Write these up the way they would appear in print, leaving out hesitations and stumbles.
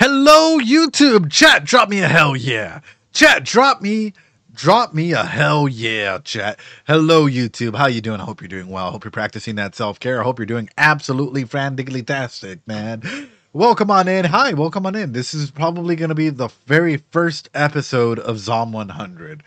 Hello, YouTube. Chat, drop me a hell yeah. Chat, drop me a hell yeah, chat. Hello, YouTube. How you doing? I hope you're doing well. I hope you're practicing that self-care. I hope you're doing absolutely frantically-tastic, man. Welcome on in. Hi, welcome on in. This is probably going to be the very first episode of Zom 100.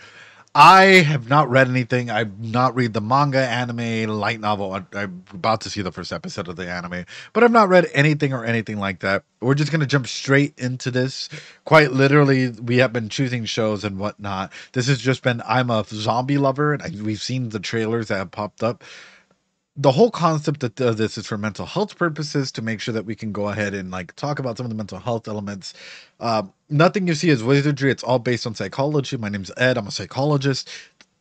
I have not read anything. I've not read the manga, anime, light novel. I'm about to see the first episode of the anime, but I've not read anything or anything like that. We're just going to jump straight into this. Quite literally, we have been choosing shows and whatnot. This has just been, I'm a zombie lover, and we've seen the trailers that have popped up. The whole concept of this is for mental health purposes, to make sure that we can go ahead and like talk about some of the mental health elements. Nothing you see is wizardry. It's all based on psychology. My name's Ed. I'm a psychologist.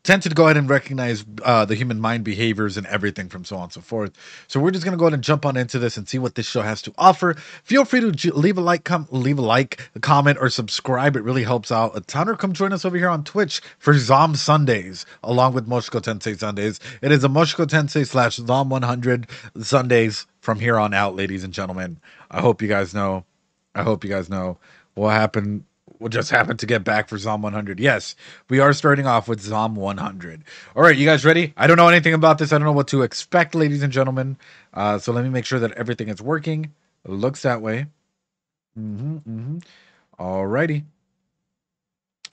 Tend to go ahead and recognize the human mind behaviors and everything from so on and so forth. So we're just going to go ahead and jump on into this and see what this show has to offer. Feel free to leave a like, a comment, or subscribe. It really helps out a ton. Or come join us over here on Twitch for Zom Sundays, along with Moshiko Tensei Sundays. It is a Moshiko Tensei / Zom 100 Sundays from here on out, ladies and gentlemen. I hope you guys know what happened. We'll just happen to get back for Zom 100. Yes, we are starting off with Zom 100. All right, you guys ready? I don't know anything about this. I don't know what to expect, ladies and gentlemen. So let me make sure that everything is working. It looks that way. All righty.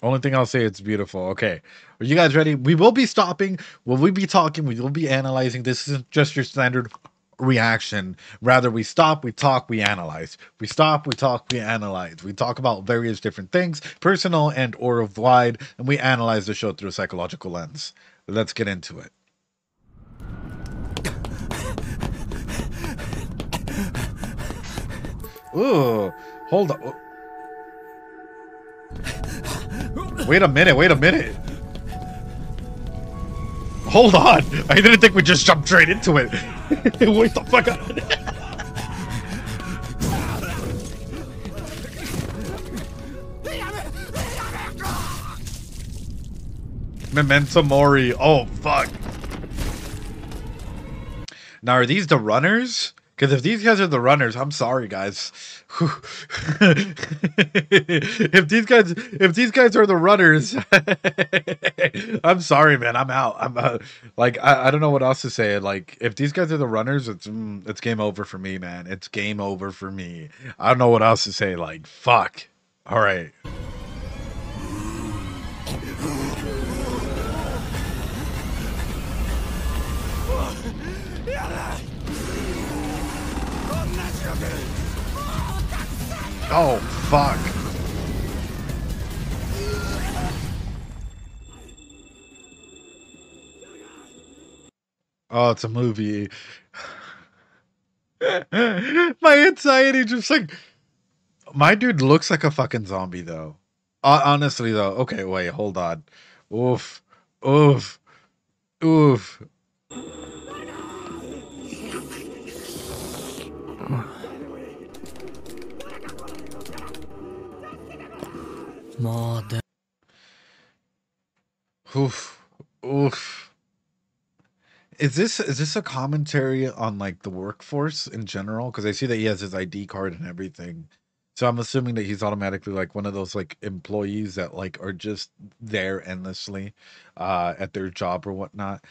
Only thing I'll say, it's beautiful. Okay, are you guys ready? We will be stopping. Will we be talking? We will be analyzing. This isn't just your standard reaction. Rather, we stop, we talk, we analyze. We stop, we talk, we analyze. We talk about various different things, personal and or wide, and we analyze the show through a psychological lens. Let's get into it. Ooh, hold on. Wait a minute. Hold on. I didn't think we just jumped straight into it. Wait the fuck up. Memento Mori. Oh, fuck. Now, are these the runners? Because if these guys are the runners, I'm sorry, guys. if these guys are the runners, I'm sorry, man. I'm out. I don't know what else to say. Like, if these guys are the runners, it's game over for me, man. It's game over for me. I don't know what else to say. Like, fuck. All right. Oh, fuck. Oh, it's a movie. My anxiety just like... My dude looks like a fucking zombie, though. Honestly, though. Okay, wait, hold on. Oof. Oof. Oof. Oof. Oof. Is this a commentary on like the workforce in general? Because I see that he has his ID card and everything. So I'm assuming that he's automatically like one of those like employees that like are just there endlessly at their job or whatnot.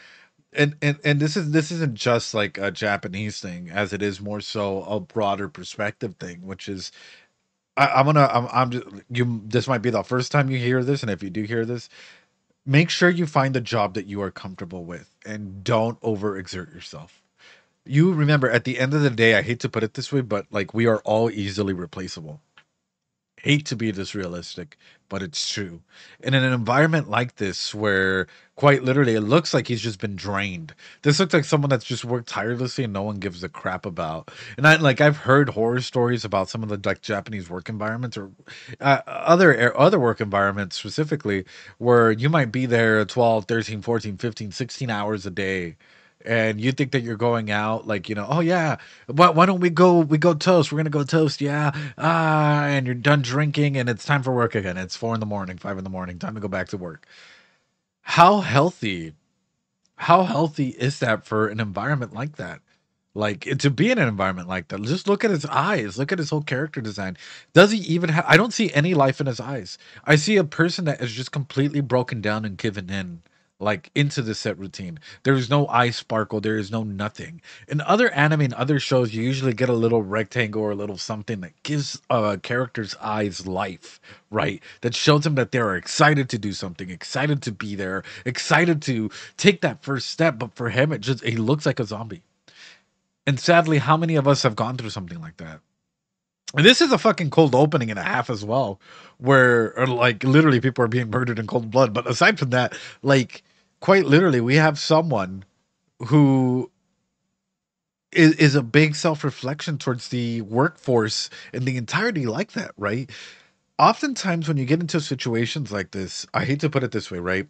And this isn't just like a Japanese thing, as it is more so a broader perspective thing, which is I'm just, this might be the first time you hear this, and if you do hear this, make sure you find a job that you are comfortable with and don't overexert yourself. You remember, at the end of the day, I hate to put it this way, but like, we are all easily replaceable. Hate to be this realistic, but it's true. And in an environment like this, where quite literally it looks like he's just been drained. This looks like someone that's just worked tirelessly and no one gives a crap about. And I've heard horror stories about some of the like Japanese work environments, or other work environments specifically, where you might be there 12, 13, 14, 15, 16 hours a day. And you think that you're going out, like, you know, oh yeah, why don't we go toast? We're gonna go toast, yeah. And you're done drinking and it's time for work again. It's 4 in the morning, 5 in the morning, time to go back to work. How healthy is that for an environment like that? Like to be in an environment like that. Just look at his eyes. Look at his whole character design. Does he even have? I don't see any life in his eyes. I see a person that is just completely broken down and given in, like into the set routine. There is no eye sparkle. There is no nothing. In other anime and other shows, you usually get a little rectangle or a little something that gives a character's eyes life, right? That shows them that they're excited to do something, excited to be there, excited to take that first step. But for him, he looks like a zombie. And sadly, how many of us have gone through something like that? And this is a fucking cold opening and a half as well, where like literally people are being murdered in cold blood. But aside from that, like quite literally, we have someone who is a big self-reflection towards the workforce and the entirety like that, right? Oftentimes when you get into situations like this, I hate to put it this way, right?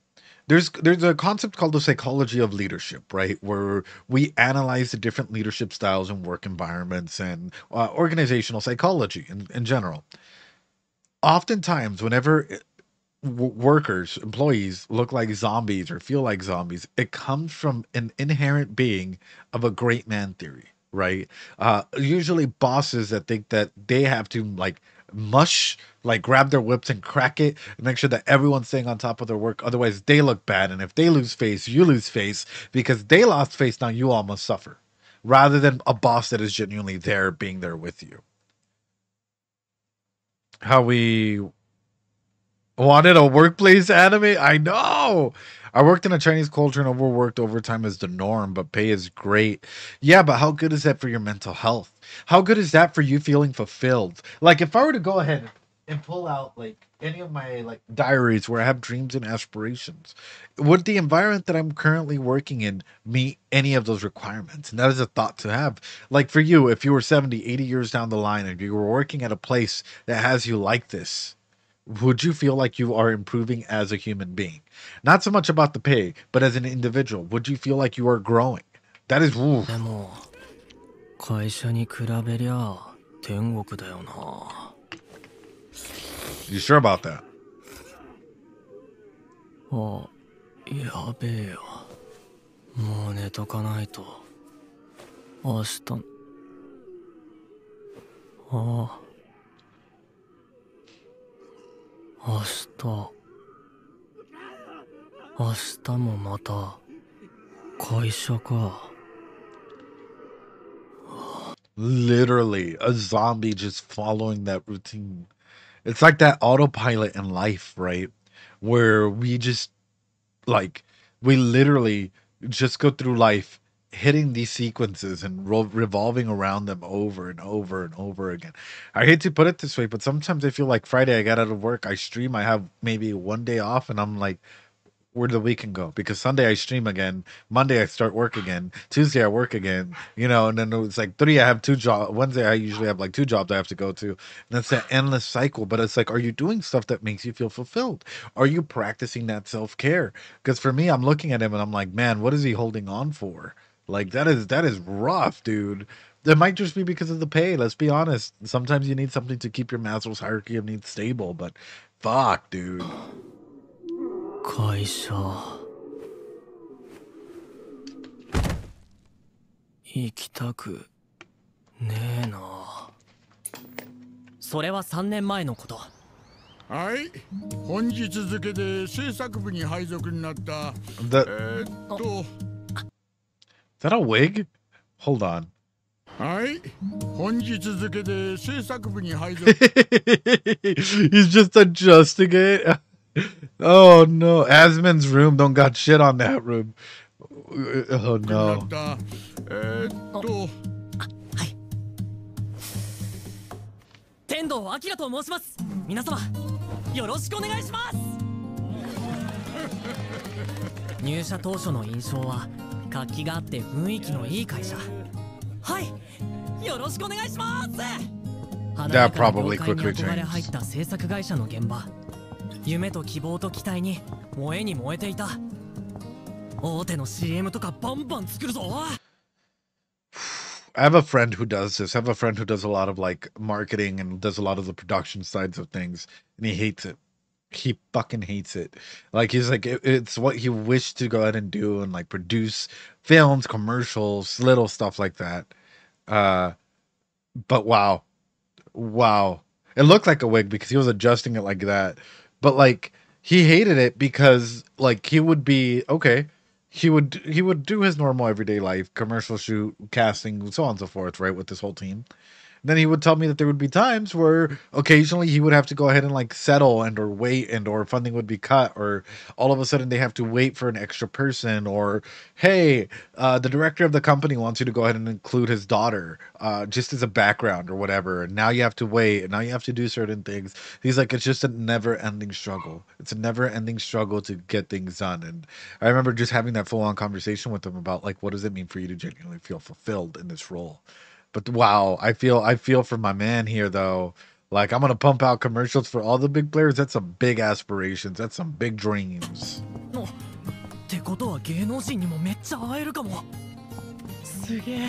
There's a concept called the psychology of leadership, right? Where we analyze the different leadership styles and work environments and organizational psychology in general. Oftentimes, whenever workers, employees look like zombies or feel like zombies, it comes from an inherent being of a great man theory, right? Usually bosses that think that they have to like like grab their whips and crack it and make sure that everyone's staying on top of their work. Otherwise, they look bad. And if they lose face, you lose face because they lost face. Now you all must suffer rather than a boss that is genuinely there being there with you. How we wanted a workplace anime? I know. I worked in a Chinese culture and overworked overtime is the norm, but pay is great. Yeah, but how good is that for your mental health? How good is that for you feeling fulfilled? Like if I were to go ahead and pull out like any of my like diaries where I have dreams and aspirations, would the environment that I'm currently working in meet any of those requirements? And that is a thought to have. Like for you, if you were 70, 80 years down the line and you were working at a place that has you like this, would you feel like you are improving as a human being? Not so much about the pay, but as an individual, would you feel like you are growing? That is, oof. でも会社に比べりゃ天国だよな。 You sure about that? あ、やべえよ。もう寝とかないと。明日。ああ。明日もまた会社か。 Literally a zombie just following that routine. It's like that autopilot in life, right? Where we just like we literally just go through life hitting these sequences and revolving around them over and over and over again. I hate to put it this way, but sometimes I feel like Friday I got out of work, I stream, I have maybe one day off, and I'm like, where the weekend go? Because Sunday I stream again, Monday I start work again, Tuesday I work again, you know, and then it's like three, I have two jobs. Wednesday I usually have like two jobs I have to go to. And that's that endless cycle. But it's like, are you doing stuff that makes you feel fulfilled? Are you practicing that self-care? Because for me, I'm looking at him and I'm like, man, what is he holding on for? Like that is rough, dude. It might just be because of the pay. Let's be honest. Sometimes you need something to keep your Maslow's hierarchy of needs stable, but fuck, dude. 会社行きたくねえな。それは3年前のこと。はい、本日付で制作部に配属になった。Is that a wig? Hold on. はい、本日付で制作部に配属。He's just adjusting it. Oh no, Asmon's room don't got shit on that room. Oh no. はい。天童明と申します。皆様よろしくお願いします。入社当初の印象は活気があって雰囲気のいい会社。はい、よろしくお願いします。That probably quickly changed. 入った制作会社の現場。夢と希望と期待に燃えに燃えていた。大手の CM とかバンバン作るぞ。I have a friend who does this. I have a friend who does a lot of like marketing and does a lot of the production sides of things, and he hates it. He fucking hates it. Like he's like it's what he wished to go ahead and do and like produce films, commercials, little stuff like that. Uh, but wow, wow, it looked like a wig because he was adjusting it like that. But like he hated it because like he would be okay. He would do his normal everyday life, commercial shoot, casting, so on and so forth, right, with this whole team. Then he would tell me that there would be times where occasionally he would have to go ahead and like settle and or wait and or funding would be cut or all of a sudden they have to wait for an extra person or hey, the director of the company wants you to go ahead and include his daughter just as a background or whatever, and now you have to wait and now you have to do certain things. He's like, it's just a never ending struggle. It's a never ending struggle to get things done. And I remember just having that full on conversation with him about like what does it mean for you to genuinely feel fulfilled in this role. But wow, I feel for my man here though. Like I'm gonna pump out commercials for all the big players. That's some big aspirations. That's some big dreams. ってことは芸能人にもめっちゃ会えるかも。すげえ、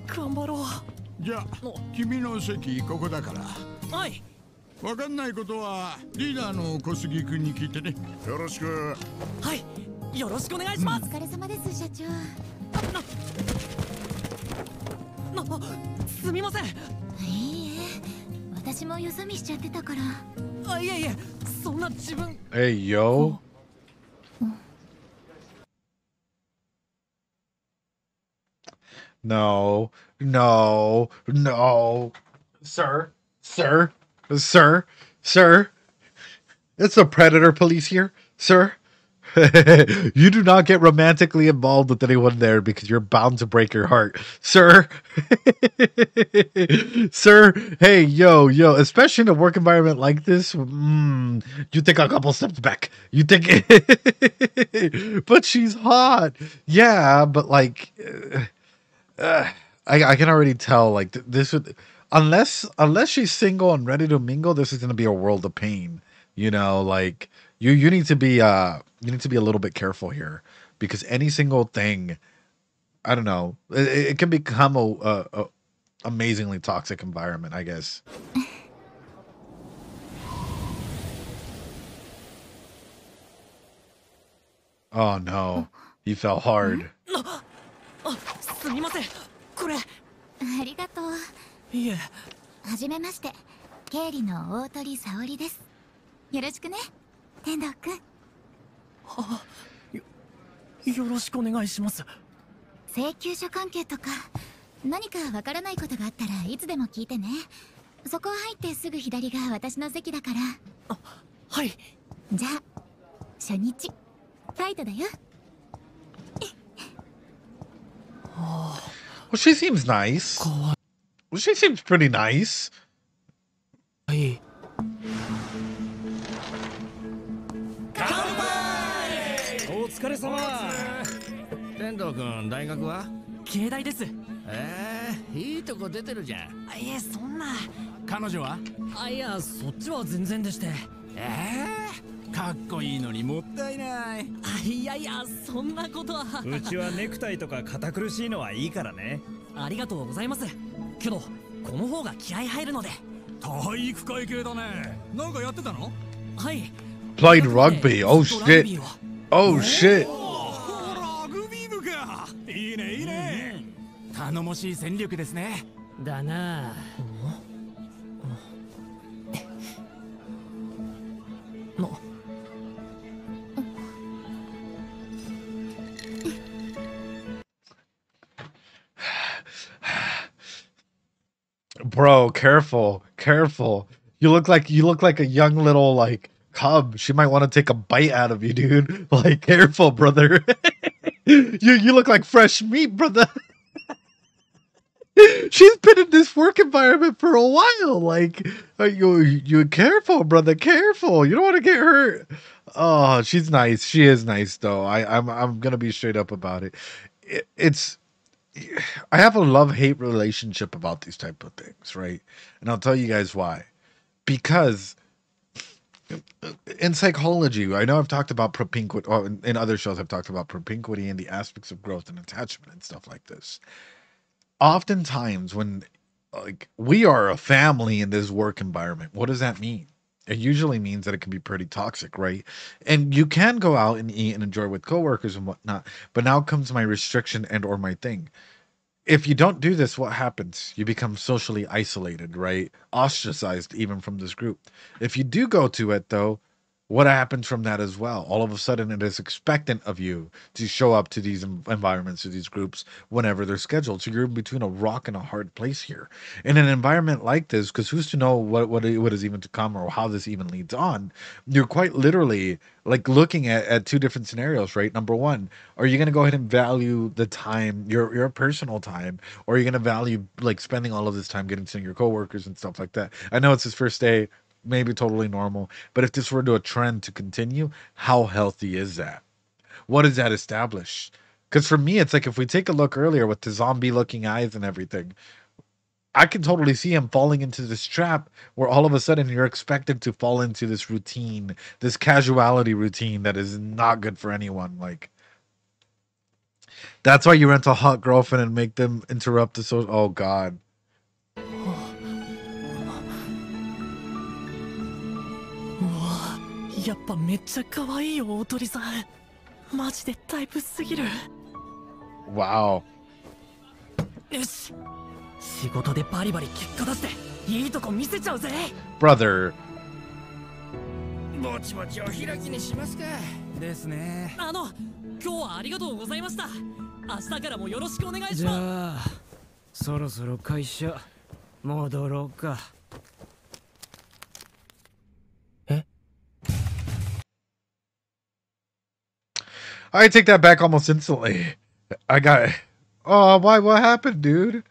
頑張ろう。じゃあ君の席ここだから。はい。わかんないことはリーダーの小杉君に聞いてね。よろしく。はい、よろしくお願いします。お疲れ様です、社長。すみません。いいえ、私もよそ見しちゃってたから。あ、いえいえ、そんな自分。Hey yo. No, no, no, sir, sir, sir, sir. It's the predator police here, sir. You do not get romantically involved with anyone there because you're bound to break your heart, sir. Sir, hey, yo, especially in a work environment like this, you take a couple steps back. You think, but she's hot, yeah, but like, I can already tell, like this would, unless she's single and ready to mingle, this is gonna be a world of pain, you know, like. You need to be a little bit careful here because any single thing, I don't know, it can become a amazingly toxic environment, I guess. Oh no, he fell hard. すみません。これ。ありがとう。いえ。はじめまして、経理の大鳥沙織です。よろしくね。天童くん。よろしくお願いします。請求書関係とか何かわからないことがあったらいつでも聞いてね。そこ入ってすぐ左が私の席だから。あ、はい。じゃあ初日ファイトだよ。Well, she seems nice. Well, she seems pretty nice. はい。お疲れ様。天童くん、大学は？経大です。いいとこ出てるじゃん。いえ、そんな。彼女は？いや、そっちは全然でして。かっこいいのにもったいない。いやいや、そんなことは。うちはネクタイとか堅苦しいのはいいからね。ありがとうございます。けど、この方が気合入るので。体育会系だね。なんかやってたの？はい。Played rugby. Oh shit. Oh shit. ラグビー部か。いいねいいね。頼もしい戦力ですね。だな。Bro, careful. You look like a young little like cub. She might want to take a bite out of you, dude. Like, careful, brother. you look like fresh meat, brother. She's been in this work environment for a while. Like, you careful, brother. Careful. You don't want to get hurt. Oh, she's nice. She is nice, though. I'm gonna be straight up about it. I have a love-hate relationship about these type of things, right? And I'll tell you guys why. Because in psychology, I know I've talked about propinquity, or in other shows I've talked about propinquity and the aspects of growth and attachment and stuff like this. Oftentimes when like we are a family in this work environment, what does that mean? it usually means that it can be pretty toxic, right? And you can go out and eat and enjoy with coworkers and whatnot, but now comes my restriction and or my thing. If you don't do this, what happens? You become socially isolated, right? Ostracized even from this group. If you do go to it, though, what happens from that as well? All of a sudden, it is expectant of you to show up to these environments, to these groups, whenever they're scheduled. So you're in between a rock and a hard place here. In an environment like this, because who's to know what is even to come or how this even leads on, you're quite literally like looking at two different scenarios, right? Number one, are you going to go ahead and value the time, your personal time, or are you going to value like spending all of this time getting to know your coworkers and stuff like that? I know it's his first day, maybe totally normal, but if this were to a trend to continue, how healthy is that? What does that establish? Because for me, it's like if we take a look earlier with the zombie looking eyes and everything, I can totally see him falling into this trap where all of a sudden you're expected to fall into this routine, this casuality routine that is not good for anyone. Like, that's why you rent a hot girlfriend and make them interrupt the social. Oh God. やっぱめっちゃ可愛いよ大鳥さんマジでタイプすぎる Wow. よし仕事でバリバリ結果出していいとこ見せちゃうぜ Brother. ぼちぼちお開きにしますかですね。今日はありがとうございました明日からもよろしくお願いしますじゃあそろそろ会社戻ろうか I take that back almost instantly. I got. Oh, why? What happened, dude?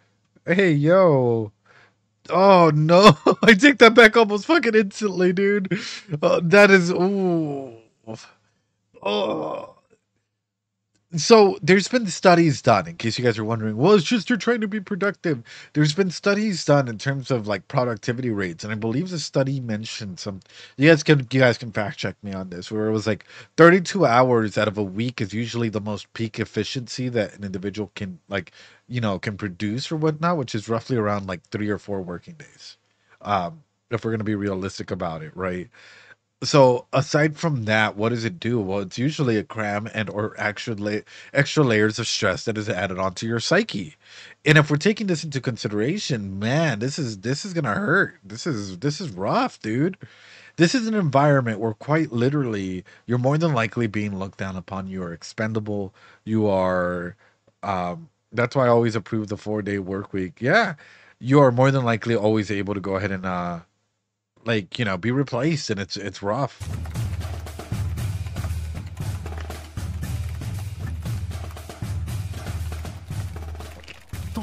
Hey, yo. Oh no! I take that back almost fucking instantly, dude. That is. Ooh. Oh. So there's been studies done, in case you guys are wondering, well, it's just you're trying to be productive. There's been studies done in terms of like productivity rates, and I believe the study mentioned some. You guys can fact check me on this, where it was like 32 hours out of a week is usually the most peak efficiency that an individual can can produce or whatnot, which is roughly around like 3 or 4 working days. If we're gonna be realistic about it, right? So aside from that, what does it do? Well, it's usually a cram and or extra layers of stress that is added onto your psyche. And if we're taking this into consideration, man, this is gonna hurt. This is rough, dude. This is an environment where quite literally you're more than likely being looked down upon. You are expendable. You are that's why I always approve the 4-day work week. Yeah. You are more than likely always able to go ahead and be replaced, and it's rough.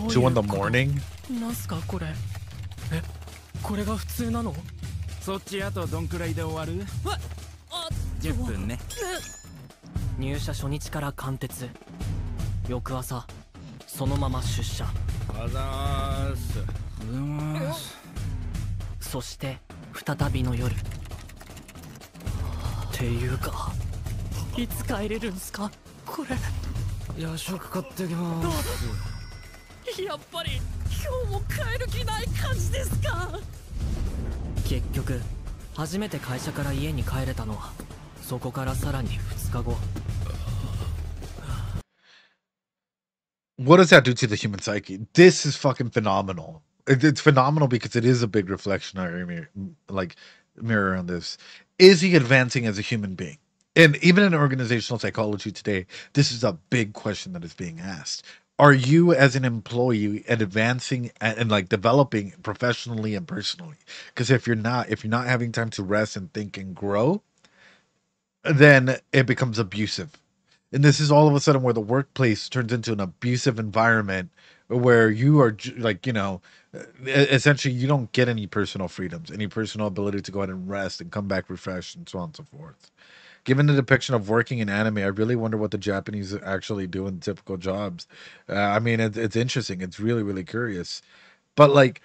Two in the morning? なんすかこれこれが普通なのそっちあとどんくらいで終わる？10分ね。入社初日から貫徹翌朝そのまま出社あざーすそして再びの夜っていうかいつ帰れるんすかこれ夜食買ってきますやっぱり今日も帰る気ない感じですか結局初めて会社から家に帰れたのはそこからさらに2日後 What does that do to the human psyche? This is fucking phenomenal. It's phenomenal because it is a big reflectionary mirror on this. Is he advancing as a human being? And even in organizational psychology today, this is a big question that is being asked. Are you as an employee advancing and like developing professionally and personally? Because if you're not having time to rest and think and grow, then it becomes abusive. And this is all of a sudden where the workplace turns into an abusive environment where you are essentially you don't get any personal freedoms, any personal ability to go ahead and rest and come back refreshed and so on and so forth. Given the depiction of working in anime, I really wonder what the Japanese actually do in typical jobs. I mean, it's interesting. It's really, really curious. But like,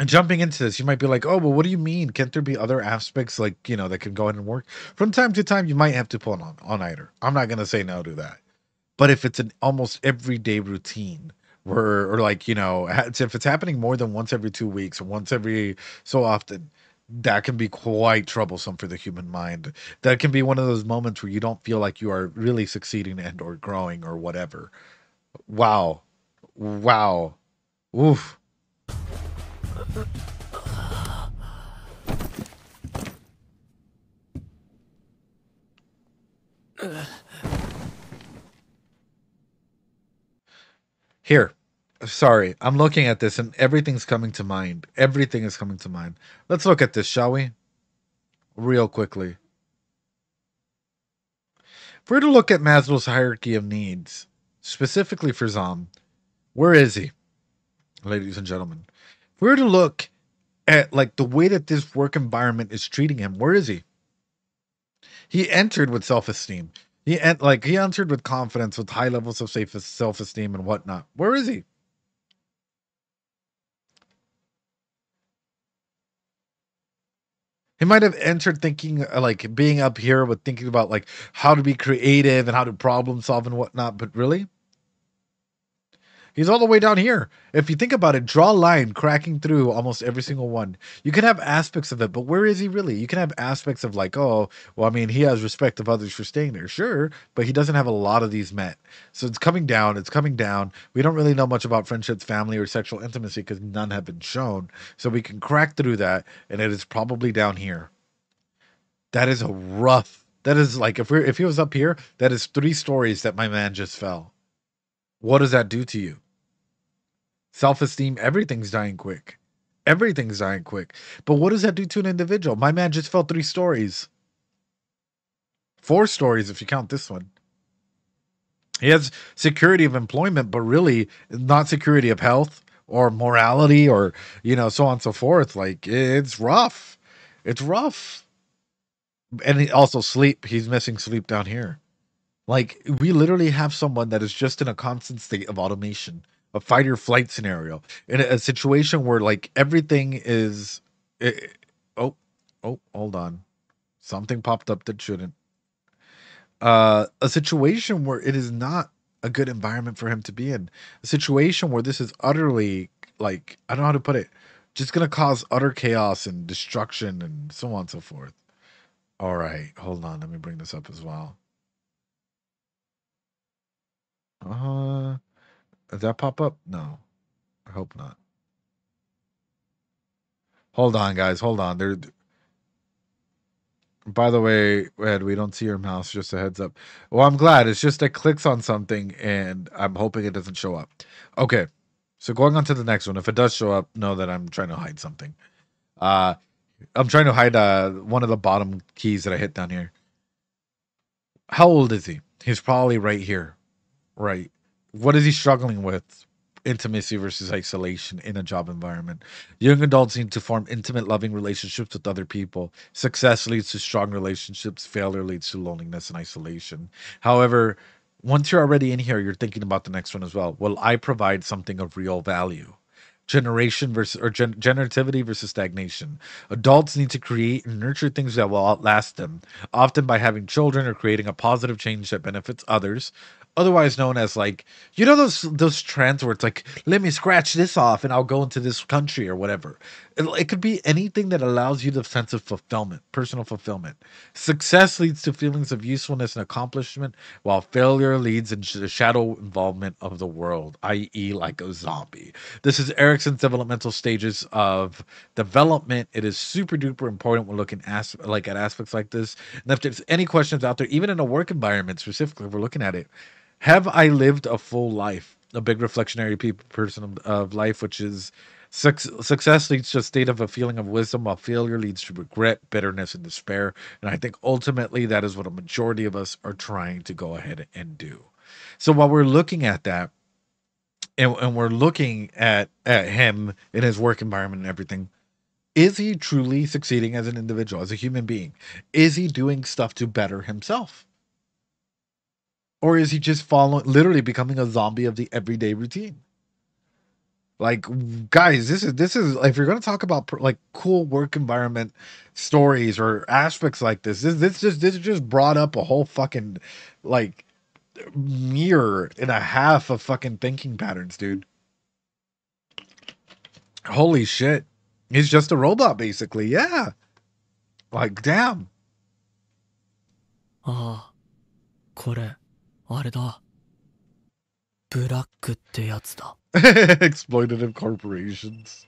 jumping into this, you might be like, oh, well, what do you mean? Can't there be other aspects that can go ahead and work? From time to time, you might have to pull on all-nighter. I'm not going to say no to that. But if it's an almost everyday routine if it's happening more than once every 2 weeks or once every so often, that can be quite troublesome for the human mind. That can be one of those moments where you don't feel like you are really succeeding and or growing or whatever. Wow. Wow. Oof. Here. Sorry, I'm looking at this and everything's coming to mind. Everything is coming to mind. Let's look at this, shall we? Real quickly. If we're to look at Maslow's hierarchy of needs, specifically for Zom, where is he, ladies and gentlemen? If we were to look at like the way that this work environment is treating him, where is he? He entered with self-esteem. He entered with confidence, with high levels of self-esteem and whatnot. Where is he? He might have entered thinking like being up here with thinking about like how to be creative and how to problem solve and whatnot, but really? He's all the way down here. If you think about it, draw a line cracking through almost every single one. You can have aspects of it, but where is he really? You can have aspects of like, oh, well, I mean, he has respect of others for staying there, sure, but he doesn't have a lot of these met. So it's coming down. It's coming down. We don't really know much about friendships, family, or sexual intimacy because none have been shown. So we can crack through that, and it is probably down here. That is a rough. That is like if he was up here, that is 3 stories that my man just fell. What does that do to you? Self-esteem, everything's dying quick. Everything's dying quick. But what does that do to an individual? My man just fell 3 stories. 4 stories if you count this one. He has security of employment, but really not security of health or morality or, you know, so on and so forth. Like, it's rough. It's rough. And he also sleep. He's missing sleep down here. Like, we literally have someone that is just in a constant state of automation. A fight or flight scenario in a situation where like everything is hold on, something popped up that shouldn't. A situation where it is not a good environment for him to be in, a situation where this is utterly like, I don't know how to put it, just gonna cause utter chaos and destruction and so on and so forth. All right, hold on, let me bring this up as well. Does that pop up? No, I hope not. Hold on, guys. Hold on. There. By the way, Ed, we don't see your mouse. Just a heads up. Well, I'm glad. It's just it clicks on something, and I'm hoping it doesn't show up. Okay. So going on to the next one. If it does show up, know that I'm trying to hide something. I'm trying to hide one of the bottom keys that I hit down here. How old is he? He's probably right here. Right. What is he struggling with? Intimacy versus isolation in a job environment. Young adults need to form intimate, loving relationships with other people. Success leads to strong relationships. Failure leads to loneliness and isolation. However, once you're already in here, you're thinking about the next one as well. Will I provide something of real value? Generativity versus stagnation. Adults need to create and nurture things that will outlast them, often by having children or creating a positive change that benefits others. Otherwise known as like, you know, those trends where it's like, let me scratch this off and I'll go into this country or whatever. It could be anything that allows you the sense of fulfillment, personal fulfillment. Success leads to feelings of usefulness and accomplishment, while failure leads into the shadow involvement of the world, i.e. like a zombie. This is Erickson's developmental stages of development. It is super duper important when looking at aspects like this. And if there's any questions out there, even in a work environment specifically, we're looking at it. Have I lived a full life? A big reflectionary person of life, which is success leads to a state of a feeling of wisdom, while failure leads to regret, bitterness, and despair. And I think ultimately that is what a majority of us are trying to go ahead and do. So while we're looking at that, and we're looking at him in his work environment and everything, is he truly succeeding as an individual, as a human being? Is he doing stuff to better himself? Or is he just literally becoming a zombie of the everyday routine? Like, guys, this is if you're going to talk about like cool work environment stories or aspects like this just brought up a whole fucking like mirror and a half of fucking thinking patterns, dude. Holy shit. He's just a robot, basically. Yeah. Like, damn. ああ、これ、あれだ。ブラックってやつだ。Exploitative corporations.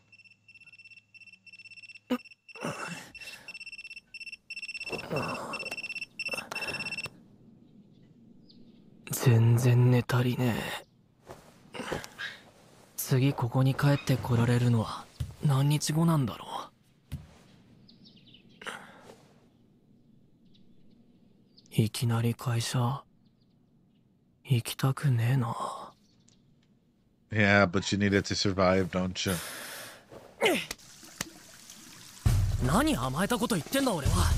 全然寝足りねえ。次ここに帰ってこられるのは何日後なんだろう。いきなり会社行きたくねえな。Yeah, but you need it to survive, don't you? 何甘えたこと言ってんだ俺は。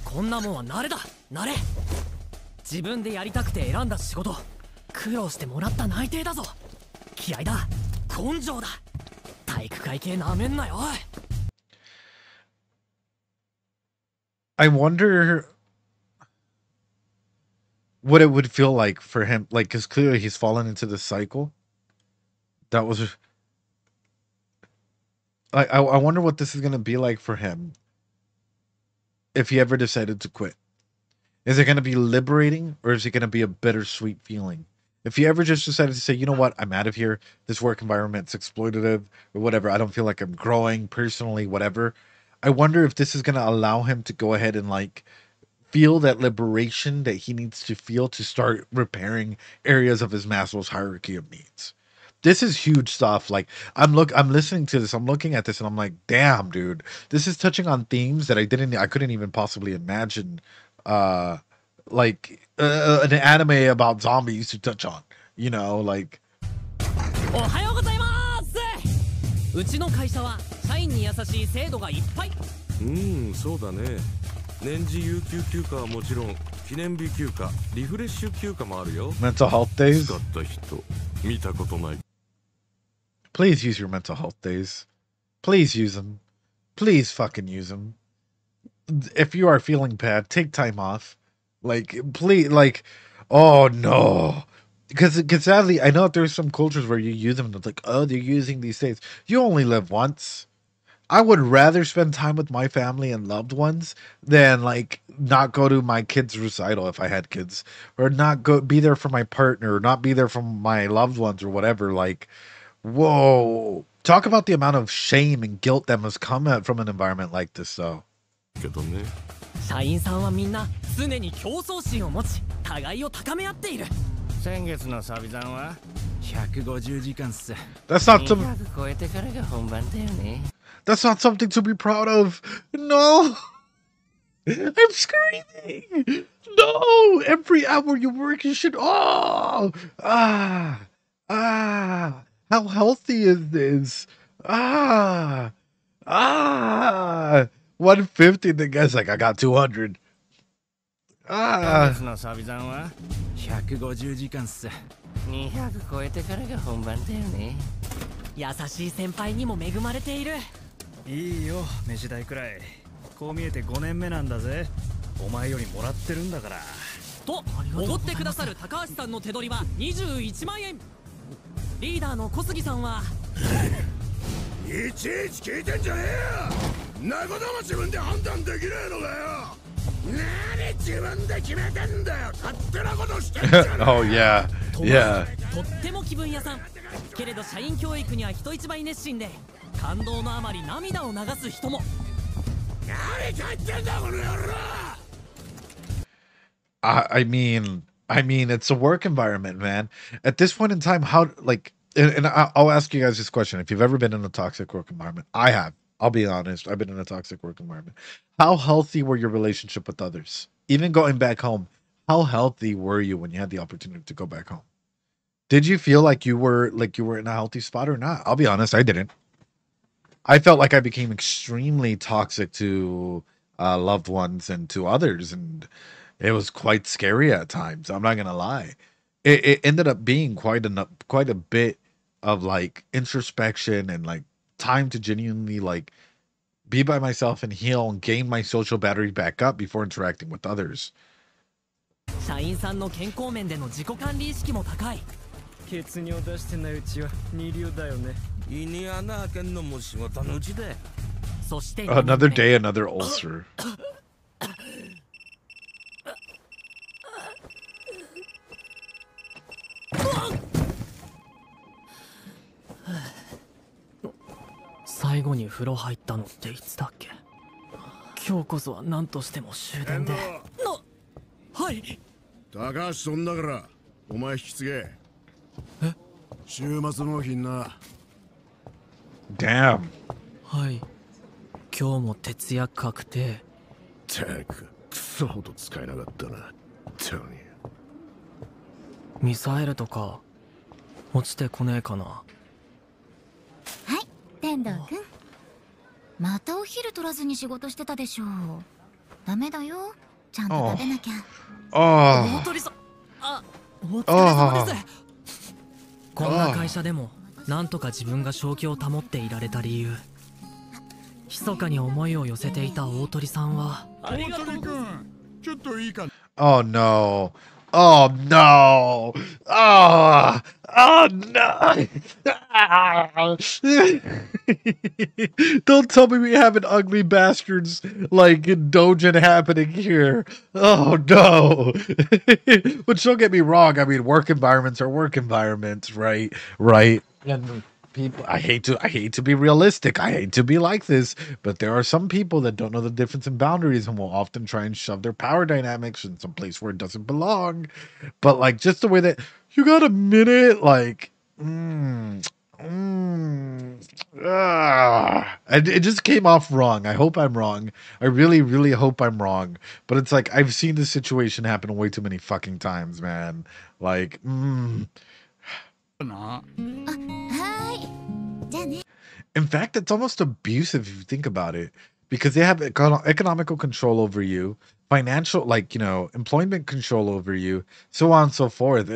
こんなもんは慣れだ、慣れ。自分でやりたくて選んだ仕事、苦労してもらった内定だぞ。気合だ、根性だ。体育会系なめんなよ。I wonder what it would feel like for him, like, because clearly he's fallen into this cycle. That was, I wonder what this is gonna be like for him if he ever decided to quit. Is it gonna be liberating, or is it gonna be a bittersweet feeling? If he ever just decided to say, you know what, I'm out of here. This work environment's exploitative or whatever. I don't feel like I'm growing personally, whatever. I wonder if this is gonna allow him to go ahead and like feel that liberation that he needs to feel to start repairing areas of his Maslow's hierarchy of needs. This is huge stuff. Like I'm listening to this, I'm looking at this, and I'm like, damn, dude, this is touching on themes that I couldn't even possibly imagine like an anime about zombies to touch on, you know, like. おはようございます。うちの会社は社員に優しい制度がいっぱい。そうだね。年次有給休暇はもちろん、記念日休暇、リフレッシュ休暇もあるよ。Mental health days? 使った人、見たことない。Please use your mental health days. Please use them. Please fucking use them. If you are feeling bad, take time off. Like, please, like, oh no. Because sadly, I know that there's some cultures where you use them and it's like, oh, they're using these days. You only live once. I would rather spend time with my family and loved ones than like not go to my kids' recital if I had kids, or not be there for my partner, or not be there for my loved ones or whatever. Like, whoa, talk about the amount of shame and guilt that must come from an environment like this, though. 社員さんはみんな常に競争心を持ち、互いを高め合っている。先月のサビ残は150時間っす。That's not some. 200超えてからが本番だよね。That's not something to be proud of. No, I'm screaming. No, every hour you work, you should. Oh, how healthy is this? 150. The guy's like, I got 200. 先月のサビ残は150時間っす。200超えてからが本番だよね。優しい先輩にも恵まれている。いいよ、飯代くらい。こう見えて5年目なんだぜ。お前よりもらってるんだから。と、おごってくださる高橋さんの手取りは21万円。リーダーの小杉さんは。いちいち聞いてんじゃねえよ。なことも自分で判断できねえのかよ。何自分で決めてんだよ。勝手なことしてんじゃねえ。Oh yeah, yeah. とっても気分屋さん。けれど社員教育には人一倍熱心で、感動のあまり涙を流す人も。何書いてんだこの野郎。I mean, it's a work environment, man. At this point in time, how, like, and I'll ask you guys this question. If you've ever been in a toxic work environment, I have. I'll be honest. I've been in a toxic work environment. How healthy were your relationship with others? Even going back home, how healthy were you when you had the opportunity to go back home? Did you feel like you were in a healthy spot or not? I'll be honest, I didn't. I felt like I became extremely toxic to loved ones and to others, and it was quite scary at times. I'm not gonna lie. It ended up being quite a bit of like introspection and like time to genuinely like be by myself and heal and gain my social battery back up before interacting with others. 社員さんの健康面での自己管理意識も高い。血尿出してないうちは二流だよね。胃に穴開けんのも仕事のうちだ。Another day, another ulcer. 最後に風呂入ったのっていつだっけ。今日こそは何としても終電で。はい。高橋そんだからお前引き継げ。え？週末納品な。Damn。はい。今日も徹夜確定。たくクソほど使えなかったな。トニー。ミサイルとか落ちてこねえかな。はい、天童くん。またお昼取らずに仕事してたでしょう。ダメだよ。ちゃんと食べなきゃ。大鳥さん、お疲れ様です。こんな会社でもなんとか自分が正気を保っていられた理由。密かに思いを寄せていた大鳥さんは。大鳥くん、ちょっといいか。Oh no. Oh no! Oh, oh no! Don't tell me we having ugly bastards like Dojin happening here. Oh no! But don't get me wrong. I mean, work environments are work environments, right? Right? And people, I hate to be realistic. I hate to be like this, but there are some people that don't know the difference in boundaries and will often try and shove their power dynamics in some place where it doesn't belong. But like just the way that you got a minute, like, it just came off wrong. I hope I'm wrong. I really, really hope I'm wrong. But it's like I've seen this situation happen way too many fucking times, man. Like, In fact, it's almost abusive if you think about it, because they have economical control over you, financial, like, you know, employment control over you, so on and so forth.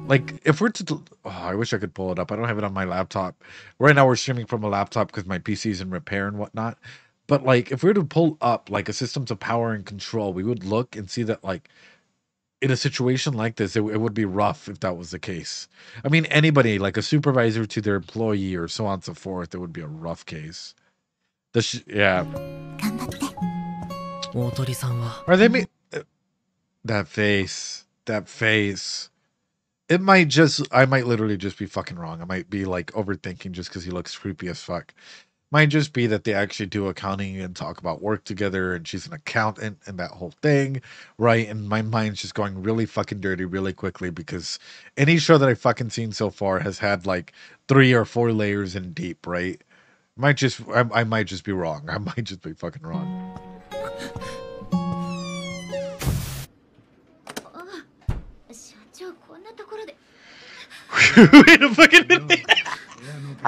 Like, if we're to, I wish I could pull it up. I don't have it on my laptop. Right now we're streaming from a laptop because my PC is in repair and whatnot. But like, if we were to pull up like a systems of power and control, we would look and see that like, in a situation like this, it would be rough if that was the case. I mean, anybody, like a supervisor to their employee or so on and so forth, it would be a rough case. Yeah. Are they that face. That face. I might literally just be fucking wrong. I might be like overthinking just because he looks creepy as fuck. Might just be that they actually do accounting and talk about work together and she's an accountant and that whole thing, right? And my mind's just going really fucking dirty really quickly because any show that I've fucking seen so far has had like 3 or 4 layers in deep, right? I might just be wrong. I might just be fucking wrong. Wait a fucking minute.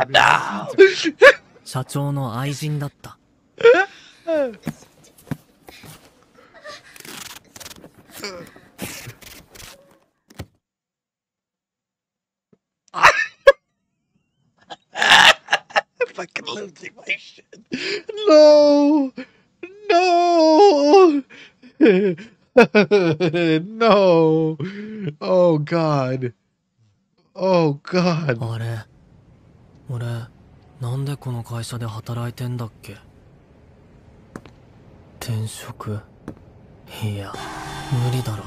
No. 社長の愛人だった。Fucking losing my shit. No. No. No. Oh God. Oh God. あれ、俺なんでこの会社で働いてんだっけ。転職。いや、無理だろ。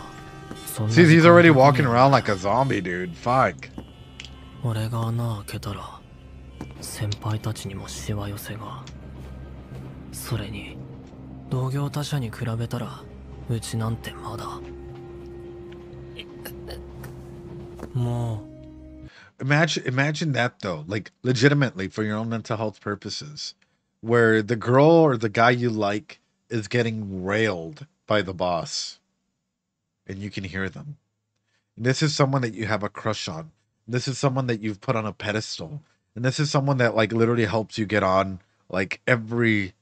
See, he's already walking around like a zombie, dude. Fuck. 俺が穴開けたら、先輩たちにもしわ寄せが。それに、同業他社に比べたら、うちなんてまだ。もう。Imagine that though, like legitimately for your own mental health purposes, where the girl or the guy you like is getting railed by the boss and you can hear them. And this is someone that you have a crush on. This is someone that you've put on a pedestal. And this is someone that like literally helps you get on like every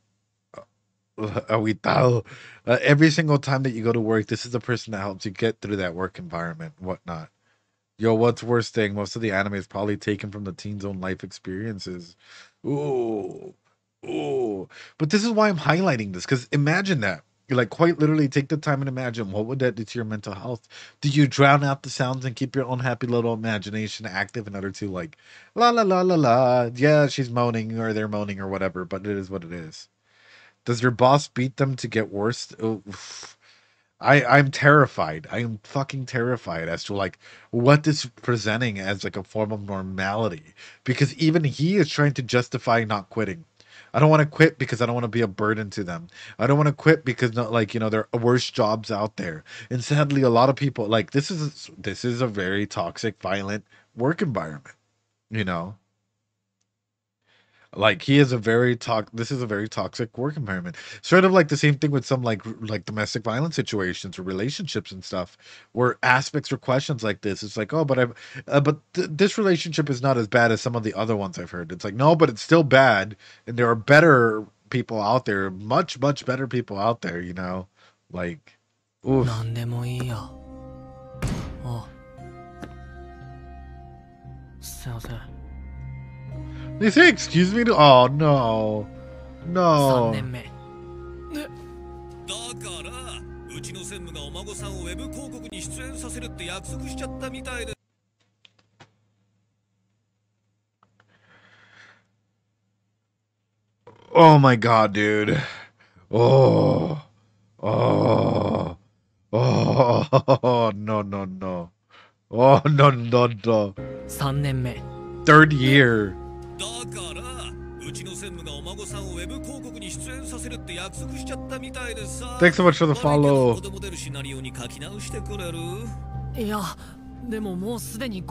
single time that you go to work. This is the person that helps you get through that work environment and whatnot. Yo, what's worse thing? Most of the anime is probably taken from the teen's own life experiences. Ooh. But this is why I'm highlighting this, because imagine that. Like, quite literally take the time and imagine, what would that do to your mental health? Do you drown out the sounds and keep your own happy little imagination active in order to, like, la la la la la, yeah, she's moaning or they're moaning or whatever, but it is what it is. Does your boss beat them to get worse? Oof. I'm terrified. I am fucking terrified as to, like, what this is presenting as, like, a form of normality. Because even he is trying to justify not quitting. I don't want to quit because I don't want to be a burden to them. I don't want to quit because, not, like, you know, there are worse jobs out there. And sadly, a lot of people, like, this is a very toxic, violent work environment, you know? Like, he is a very this is a very toxic work environment. Sort of like the same thing with some, like domestic violence situations or relationships and stuff, where aspects or questions like this, it's like, oh, but this relationship is not as bad as some of the other ones I've heard. It's like, no, but it's still bad, and there are better people out there, much better people out there, you know, like, oof. They say excuse me to, oh no, no. 3年目だからうちの専務がお孫さんをウェブ広告に出演させるって約束しちゃったみたいで Oh my god, dude. Oh, oh, oh, no, no, no. Oh, no, no, no. 3年目 Third year. だからうちの専務がお孫さんをウェブ広告に出演させるって約束しちゃったみたいでさ Thanks so much for the follow. 子供出るシナリオに書き直してくれるいやでももうすでに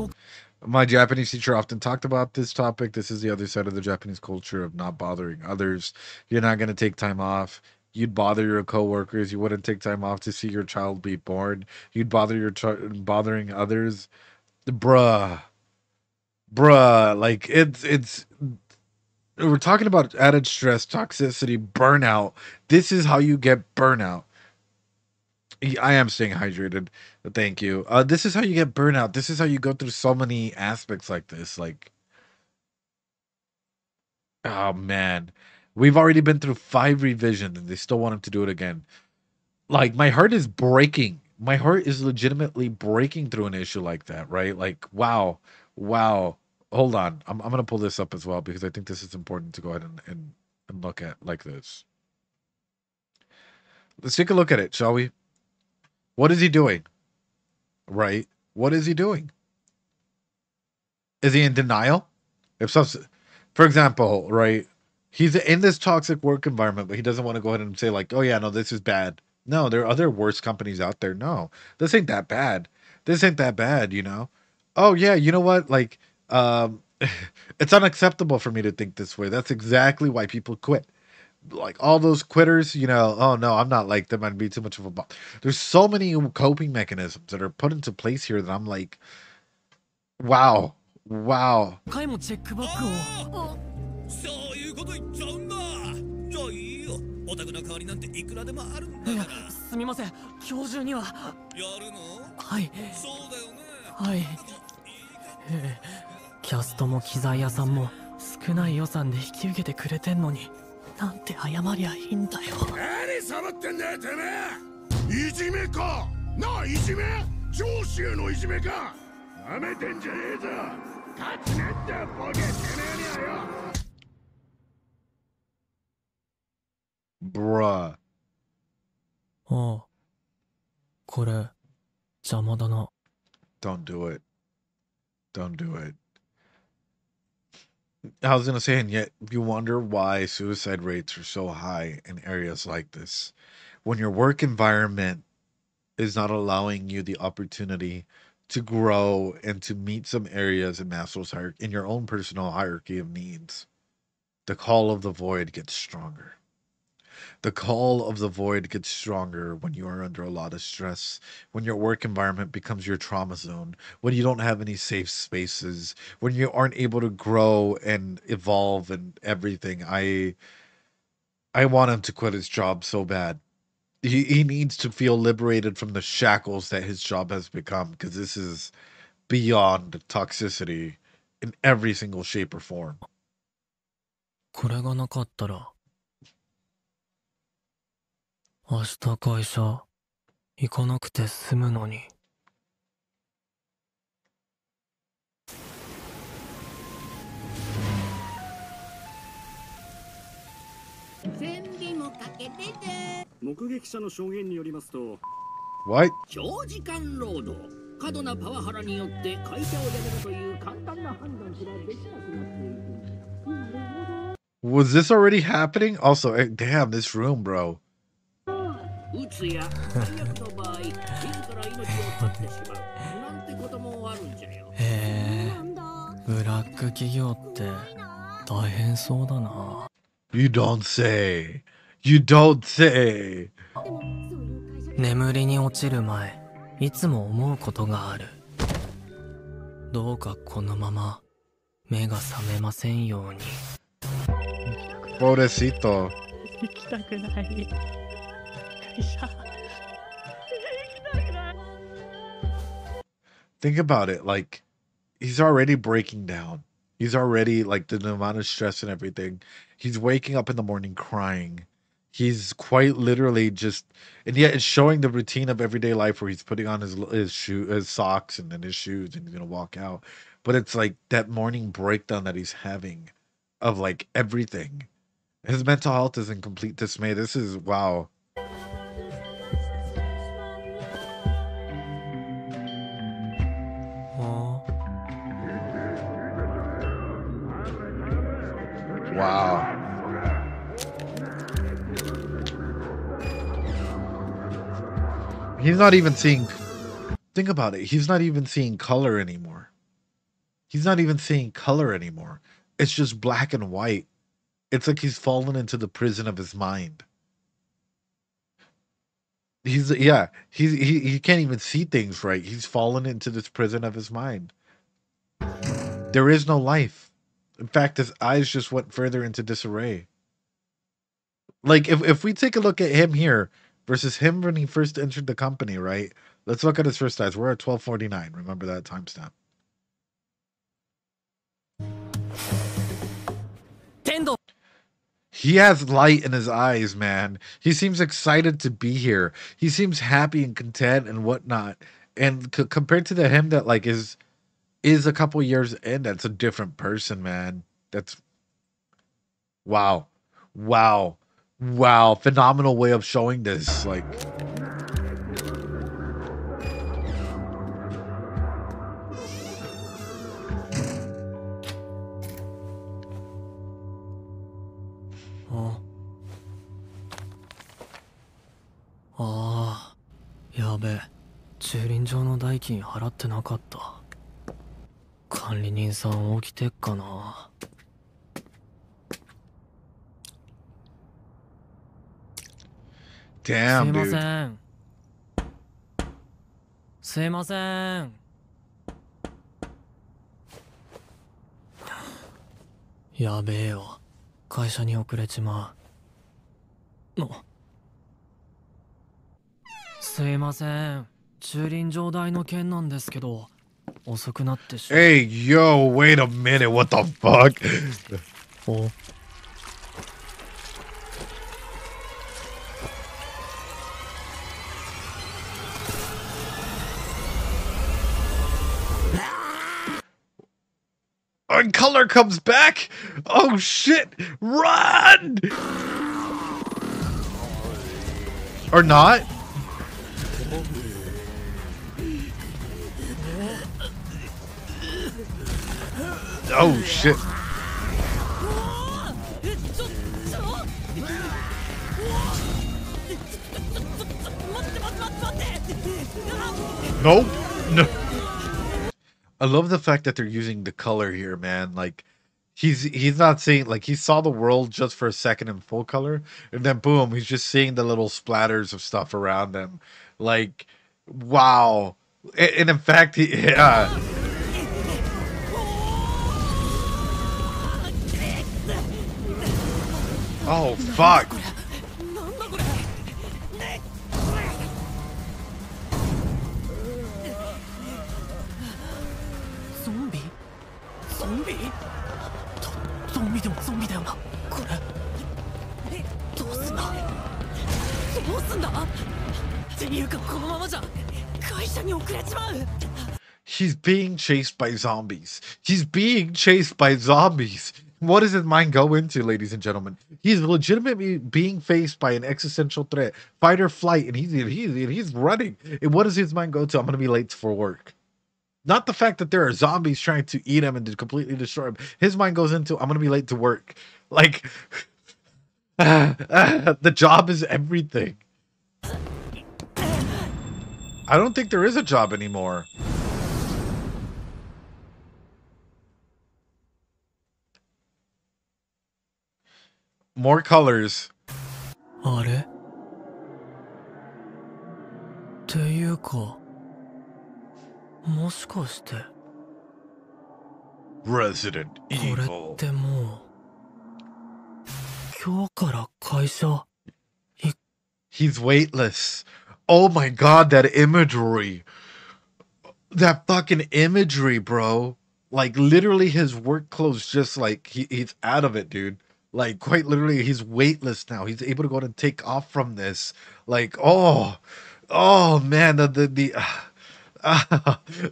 My Japanese teacher often talked about this topic. This is the other side of the Japanese culture of not bothering others. You're not going to take time off. You'd bother your coworkers. You wouldn't take time off to see your child be born. You'd bother bothering others. Bruh, like, it's we're talking about added stress, toxicity, burnout. This is how you get burnout. I am staying hydrated. Thank you. This is how you get burnout. This is how you go through so many aspects like this. Like, oh man, we've already been through 5 revisions and they still want him to do it again. Like, my heart is breaking. My heart is legitimately breaking through an issue like that, right? Like, wow. Hold on. I'm going to pull this up as well because I think this is important to go ahead and look at like this. Let's take a look at it, shall we? What is he doing? Right? What is he doing? Is he in denial? If so, for example, right? He's in this toxic work environment, but he doesn't want to go ahead and say, like, oh yeah, no, this is bad. No, there are other worse companies out there. No, this ain't that bad. This ain't that bad, you know? Oh yeah, you know what? Like, it's unacceptable for me to think this way. That's exactly why people quit. Like, all those quitters, you know, oh no, I'm not like them. I'd be too much of a There's so many coping mechanisms that are put into place here that I'm like, wow. 回もチェックバックをそういうこと言っちゃうんだじゃあいいよお宅の代わりなんていくらでもあるんだからすみません今日中にはやるのはいそうだよねはいキャストも機材屋さんも少ない予算で引き受けてくれてんのになんて謝りゃいいんだよ何サボってんだよてめえいじめかなあいじめ上司へのいじめかなめてんじゃねえぞ勝ちなったボケてめえにはよ Bruh. ああこれ邪魔だな Don't do it. Don't do it. I was going to say, and yet you wonder why suicide rates are so high in areas like this. When your work environment is not allowing you the opportunity to grow and to meet some areas in Maslow's hierarchy, in your own personal hierarchy of needs, the call of the void gets stronger. The call of the void gets stronger when you are under a lot of stress, when your work environment becomes your trauma zone, when you don't have any safe spaces, when you aren't able to grow and evolve and everything. I want him to quit his job so bad. He needs to feel liberated from the shackles that his job has become, because this is beyond toxicity in every single shape or form. これがなかったら明日会社行かなくて済むのに。目撃者の証言によりますと、 What? 長時間労働、過度なパワハラによって会社を辞めるという簡単な判断すらできなくなっている。Was this already happening? Also, damn, this room, bro. うつや最悪の場合、自ら命を絶ってしまうなんてこともあるんじゃよ。へえ、ブラック企業って大変そうだな。You don't say. You don't say. 眠りに落ちる前、いつも思うことがある。どうかこのまま目が覚めませんように。Pobrecito. 行きたくない。会社。Think about it. Like, he's already breaking down. He's already, like, the amount of stress and everything. He's waking up in the morning crying. He's quite literally just, and yet it's showing the routine of everyday life where he's putting on his socks and then his shoes and he's gonna walk out. But it's like that morning breakdown that he's having of like everything. His mental health is in complete dismay. This is wow. Wow. He's not even seeing, think about it. He's not even seeing color anymore. He's not even seeing color anymore. It's just black and white. It's like he's fallen into the prison of his mind. He can't even see things right. He's fallen into this prison of his mind. There is no life. In fact, his eyes just went further into disarray. Like, if we take a look at him here versus him when he first entered the company, right? Let's look at his first eyes. We're at 12:49. Remember that timestamp. He has light in his eyes, man. He seems excited to be here. He seems happy and content and whatnot. And compared to the him that like is a couple years in, that's a different person, man. That's wow. Phenomenal way of showing this. Like,やべえ、駐輪場の代金払ってなかった。管理人さん起きてっかな。damn, すいま dude. せん。すいません。やべえよ。会社に遅れちまう。すいません。駐輪場代の件なんですけど、遅くなってしまう。Hey, yo, wait a minute. What the fuck? And color comes back. Oh shit! Run! Or not? Oh shit! Nope. No. I love the fact that they're using the color here, man. Like, he's not seeing, like, he saw the world just for a second in full color, and then boom, he's just seeing the little splatters of stuff around him. Like, wow. And in fact, oh fuck. He's being chased by zombies. He's being chased by zombies. What does his mind go into, ladies and gentlemen? He's legitimately being faced by an existential threat, fight or flight, and he's running. And what does his mind go to? I'm going to be late for work. Not the fact that there are zombies trying to eat him and to completely destroy him. His mind goes into, I'm going to be late to work. Like, the job is everything. I don't think there is a job anymore. More colors. Resident Evil. He's weightless. Oh my god, that imagery. That fucking imagery, bro. Like, literally his work clothes just like, he's out of it, dude. Like, quite literally, he's weightless now. He's able to go and take off from this. Like, oh man,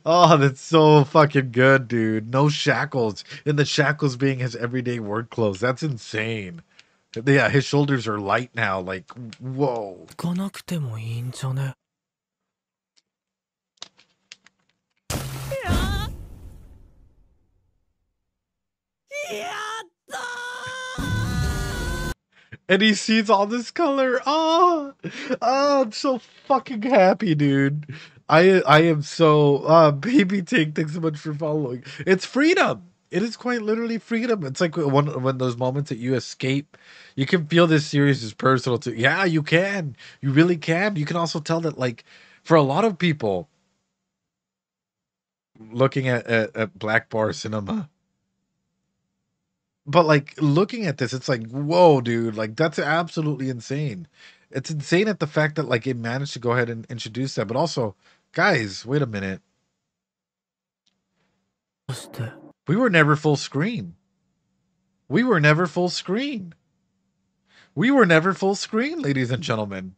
oh, that's so fucking good, dude. No shackles, and the shackles being his everyday work clothes. That's insane. Yeah, his shoulders are light now. Like, whoa. And he sees all this color. Oh, I'm so fucking happy, dude. I am so baby Tank, thanks so much for following. It's freedom. It is quite literally freedom. It's like when those moments that you escape, you can feel this series is personal to. Yeah, you can. You really can. You can also tell that, like, for a lot of people looking at Black Bar Cinema. But, like, looking at this, it's like, whoa, dude, like, that's absolutely insane. It's insane at the fact that, like, it managed to go ahead and introduce that. But also, guys, wait a minute. We were never full screen. We were never full screen. We were never full screen, ladies and gentlemen.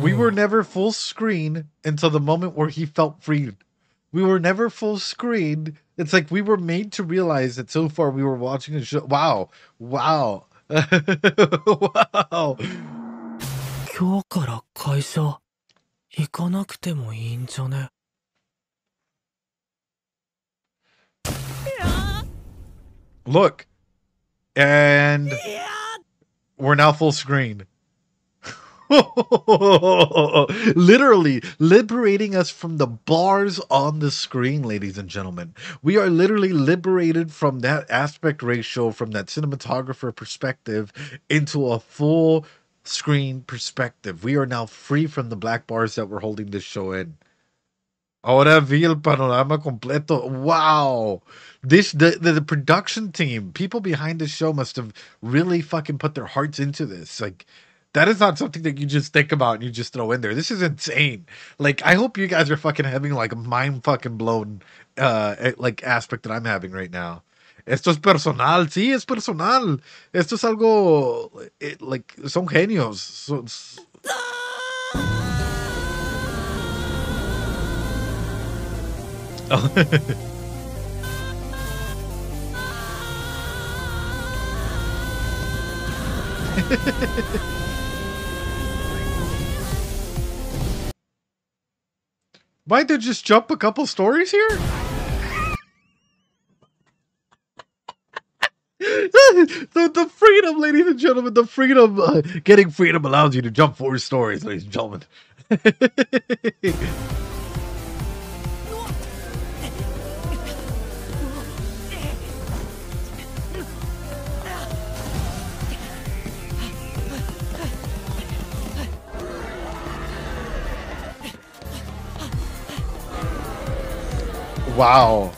We were never full screen until the moment where he felt freed. We were never full screen. It's like we were made to realize that so far we were watching a show. Wow. Wow. Wow. Look. And we're now full screen. Literally liberating us from the bars on the screen, ladies and gentlemen. We are literally liberated from that aspect ratio, from that cinematographer perspective, into a full screen perspective. We are now free from the black bars that we're holding this show in. Ahora vi el panorama completo. Wow. The production team, people behind this show must have really fucking put their hearts into this. Like, that is not something that you just think about and you just throw in there. This is insane. Like, I hope you guys are fucking having like a mind fucking blown like aspect that I'm having right now. Esto es personal. Sí, es personal. Esto es algo like, son genios. Might they just jump a couple stories here? The freedom, ladies and gentlemen, the freedom, getting freedom allows you to jump 4 stories, ladies and gentlemen. Wow.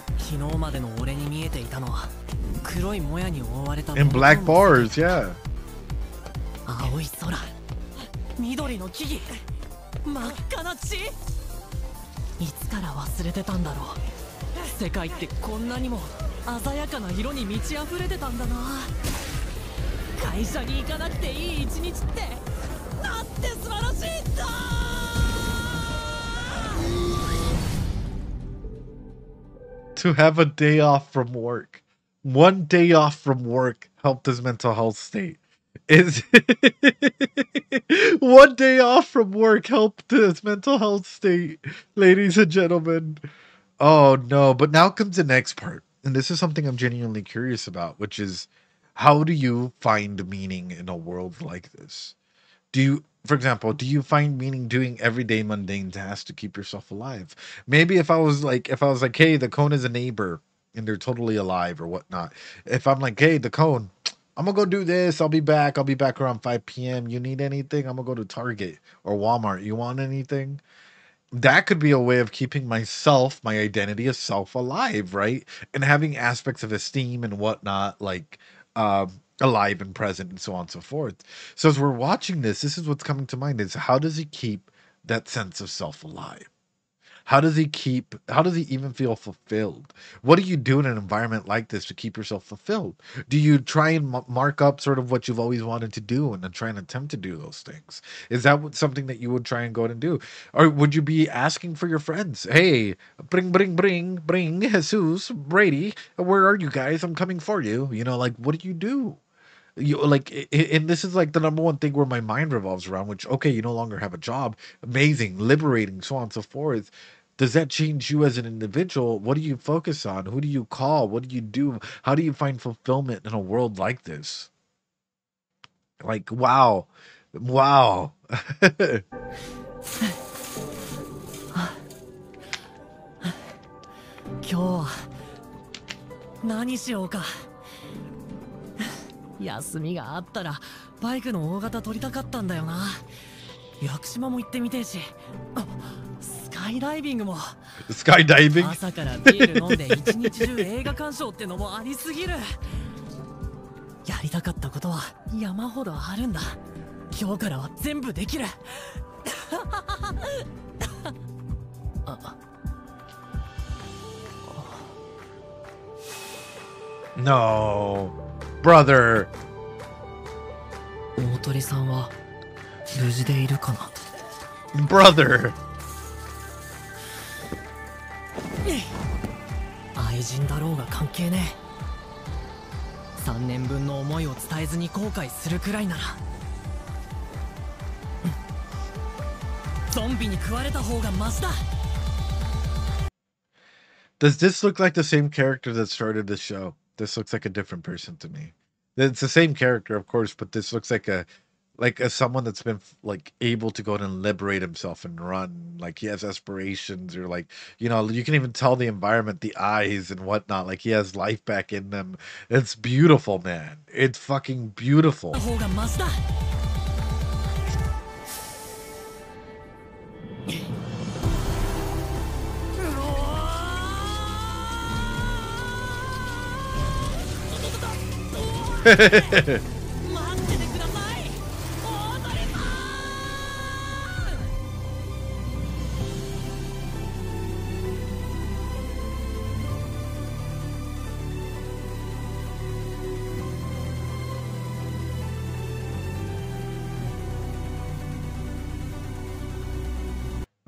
In black bars, yeah. 会社に行かなくていい一日ってなんて素晴らしいんだ。 To have a day off from work. One day off from work helped his mental health state. Is one day off from work helped his mental health state, ladies and gentlemen. Oh no, but now comes the next part. And this is something I'm genuinely curious about, which is how do you find meaning in a world like this? Do you, for example, do you find meaning doing everyday mundane tasks to keep yourself alive? Maybe if I was like, hey, the cone is a neighbor and they're totally alive or whatnot. If I'm like, hey, the cone, I'm gonna go do this. I'll be back around 5 p.m. You need anything? I'm gonna go to Target or Walmart. You want anything? That could be a way of keeping myself, my identity of self alive, right? And having aspects of esteem and whatnot, like, alive and present and so on and so forth. So as we're watching this is what's coming to mind is how does he keep that sense of self alive? How does he even feel fulfilled? What do you do in an environment like this to keep yourself fulfilled? Do you try and mark up sort of what you've always wanted to do and then try and attempt to do those things? Is that something that you would try and go out and do? Or would you be asking for your friends, hey, bring Jesus, Brady, where are you guys? I'm coming for you. You know, like, what do? You like, and this is like the number one thing where my mind revolves around, which, okay, you no longer have a job, amazing, liberating, so on and so forth. Does that change you as an individual? What do you focus on? Who do you call? What do you do? How do you find fulfillment in a world like this? Like, wow. 今日は何しようか。休みがあったらバイクの大型取りたかったんだよな。屋久島も行ってみてえし、スカイダイビングも。スカイダイビング。朝からビール飲んで一日中映画鑑賞ってのもありすぎる。やりたかったことは山ほどあるんだ。今日からは全部できる。No, brother. 大鳥さんは無事でいるかな。Brother. 愛人だろうが関係ねえ。3年分の思いを伝えずに後悔するくらいなら、ゾンビに食われた方がマシだ。Does this look like the same character that started the show? This looks like a different person to me. It's the same character, of course, but this looks like a someone that's been like able to go out and liberate himself and run. Like he has aspirations, or like, you know, you can even tell the environment, the eyes and whatnot. Like he has life back in them. It's beautiful, man. It's fucking beautiful.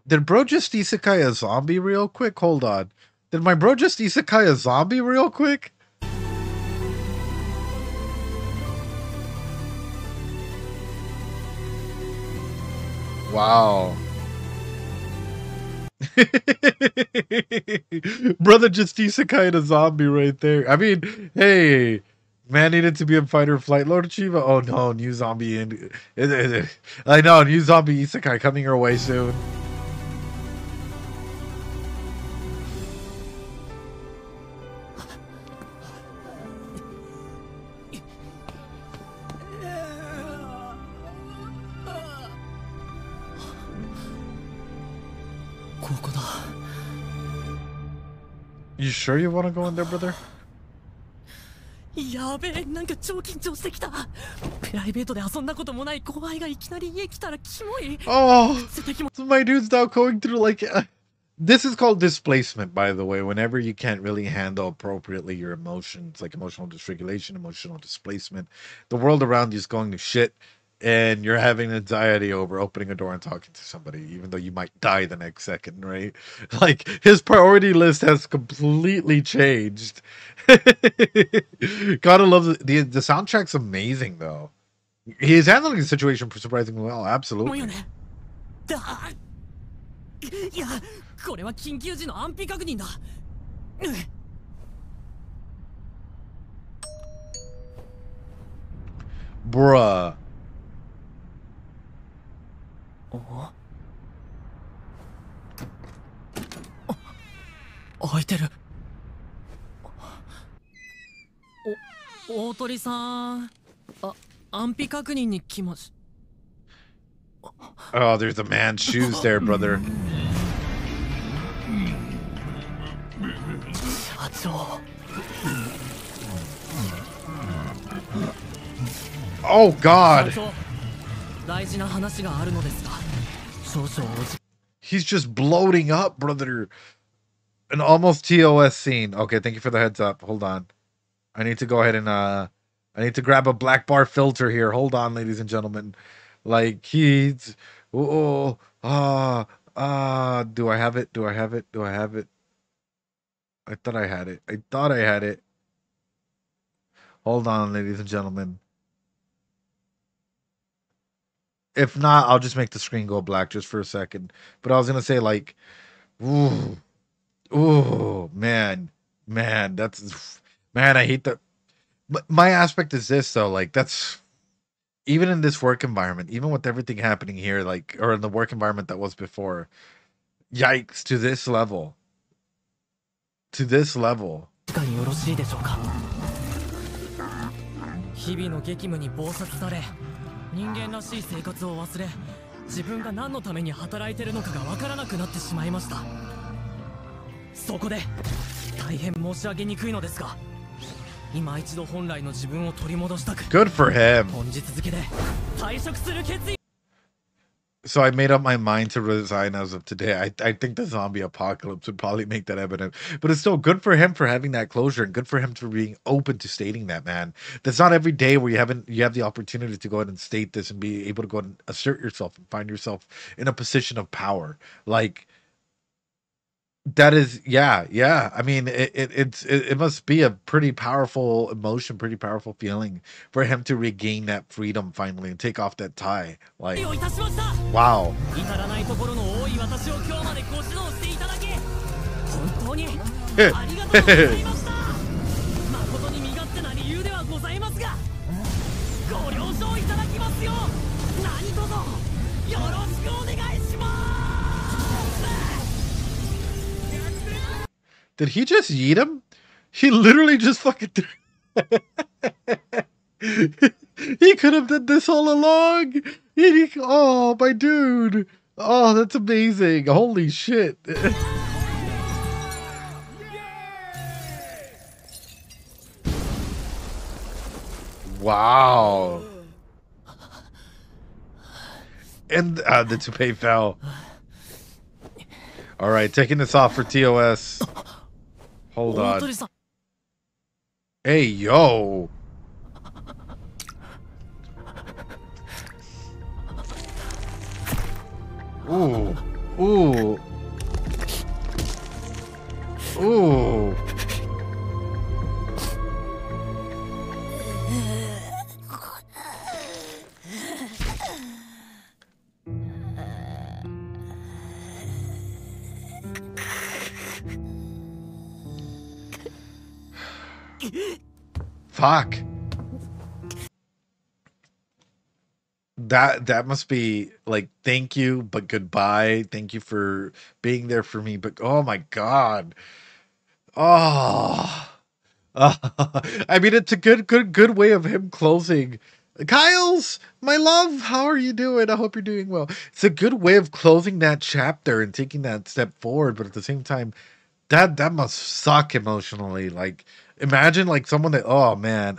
Did bro just isekai a zombie real quick? Hold on. Did my bro just isekai a zombie real quick? Wow. Brother just isekai a zombie right there. I mean, hey, man needed to be in fight or flight. Lord Chiba. Oh no, new zombie I know, new zombie isekai coming your way soon. You sure you want to go in there, brother? やべえ、なんか超緊張してきた。プライベートで遊んだこともない後輩がいきなり家来たらキモい。Oh, so my dude's now going through like This is called displacement, by the way, whenever you can't really handle appropriately your emotions, like emotional dysregulation, emotional displacement. The world around you is going to shit, and you're having anxiety over opening a door and talking to somebody, even though you might die the next second, right? Like, his priority list has completely changed. Gotta love the soundtrack's amazing, though. He's handling the situation surprisingly well, absolutely. いや、これは緊急時の安否確認だ。Bruh. 開いてる。大鳥さん、安否確認に来まし。Oh, there's a man's shoes there, brother. Oh God. He's just bloating up, brother. An almost TOS scene. Okay, thank you for the heads up. Hold on. I need to go ahead and I need to grab a black bar filter here. Hold on, ladies and gentlemen. Like, he's do I have it? Do I have it? Do I have it? I thought I had it. I thought I had it. Hold on, ladies and gentlemen. If not, I'll just make the screen go black just for a second. But I was gonna say, like, ooh, man, that's, man, I hate that. But my aspect is this, though, like, that's, even in this work environment, even with everything happening here, like, or in the work environment that was before, yikes, to this level. To this level. 日々の激務に忙殺され、人間らしい生活を忘れ、自分が何のために働いてるのかがわからなくなってしまいました。そこで大変申し上げにくいのですが、今一度本来の自分を取り戻したく、 Good for him. 本日付で退職する決意。 So I made up my mind to resign as of today. I think the zombie apocalypse would probably make that evident. But it's still good for him for having that closure, and good for him for being open to stating that, man. That's not every day where you have the opportunity to go ahead and state this and be able to go ahead and assert yourself and find yourself in a position of power. Like, that is, yeah. I mean, it must be a pretty powerful emotion, pretty powerful feeling for him to regain that freedom finally and take off that tie. Like, wow. Did he just yeet him? He literally just fucking he could have done this all along. Oh, my dude. Oh, that's amazing. Holy shit. Wow. And the toupee fell. All right, taking this off for TOS. Hold on. Hey, yo. Ooh. Ooh. Ooh. Fuck. That must be like, thank you, but goodbye. Thank you for being there for me, but oh my God. Oh. I mean, it's a good way of him closing. Kyles, my love, how are you doing? I hope you're doing well. It's a good way of closing that chapter and taking that step forward, but at the same time, that must suck emotionally. Like, imagine like someone that, oh man,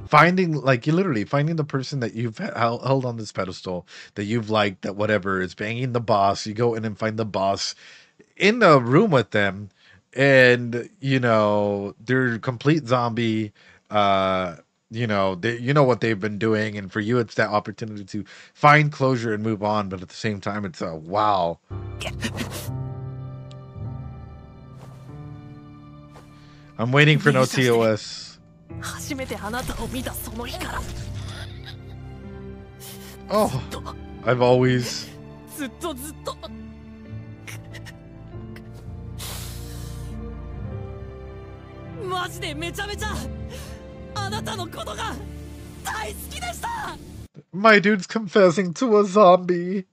Finding, like, you literally finding the person that you've held on this pedestal, that you've liked, that whatever is banging the boss. You go in and find the boss in the room with them, and you know they're complete zombie. You know, you know what they've been doing, and for you, it's that opportunity to find closure and move on. But at the same time, it's a wow. I'm waiting for no TOS. 初めてあなたを見たその日から Oh, I've always ずっとマジでめちゃめちゃあなたのことが大好きでした My dude's confessing to a zombie.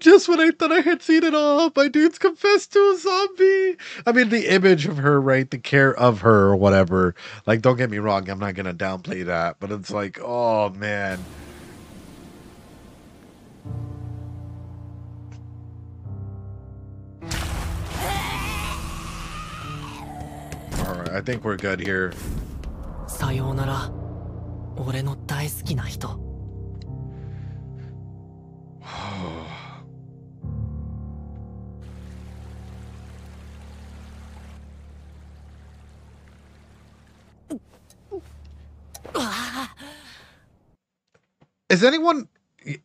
Just when I thought I had seen it all, my dude's confessed to a zombie. I mean, the image of her, right? The care of her or whatever. Like, don't get me wrong, I'm not gonna downplay that, but it's like, oh man. Alright, I think we're good here. さようなら俺の大好きな人 Is anyone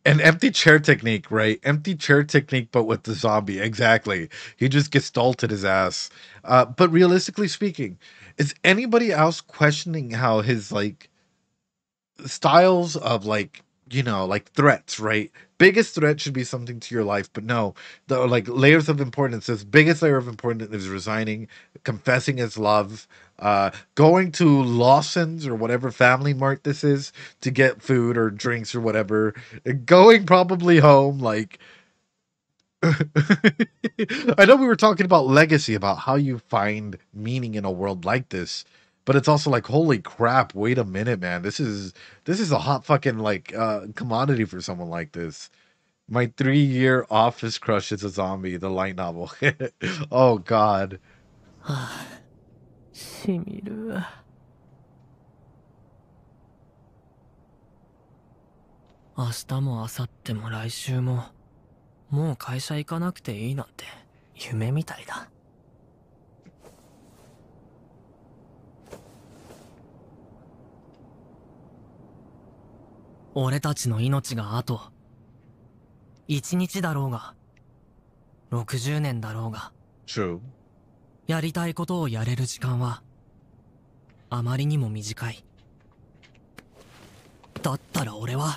an empty chair technique, right? Empty chair technique, but with the zombie. Exactly. He just gestalted his ass. But realistically speaking, is anybody else questioning how his like styles of like, you know, like threats, right? Biggest threat should be something to your life, but no, the like layers of importance. His biggest layer of importance is resigning, confessing his love, going to Lawson's or whatever family mart this is to get food or drinks or whatever, going probably home. Like, I know we were talking about legacy, about how you find meaning in a world like this. But it's also like, holy crap, wait a minute, man. This is a hot fucking like commodity for someone like this. My 3-year office crush is a zombie, the light novel. Oh god. しみる明日も明後日も来週ももう会社行かなくていいなんて夢みたいだ 俺たちの命があと1日だろうが60年だろうが True. やりたいことをやれる時間はあまりにも短いだったら俺は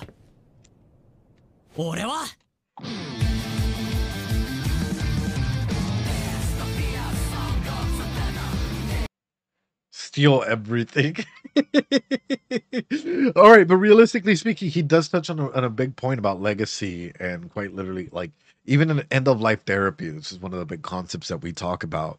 Steal everything. All right, but realistically speaking, he does touch on a big point about legacy and quite literally, like, even in end of life therapy. This is one of the big concepts that we talk about.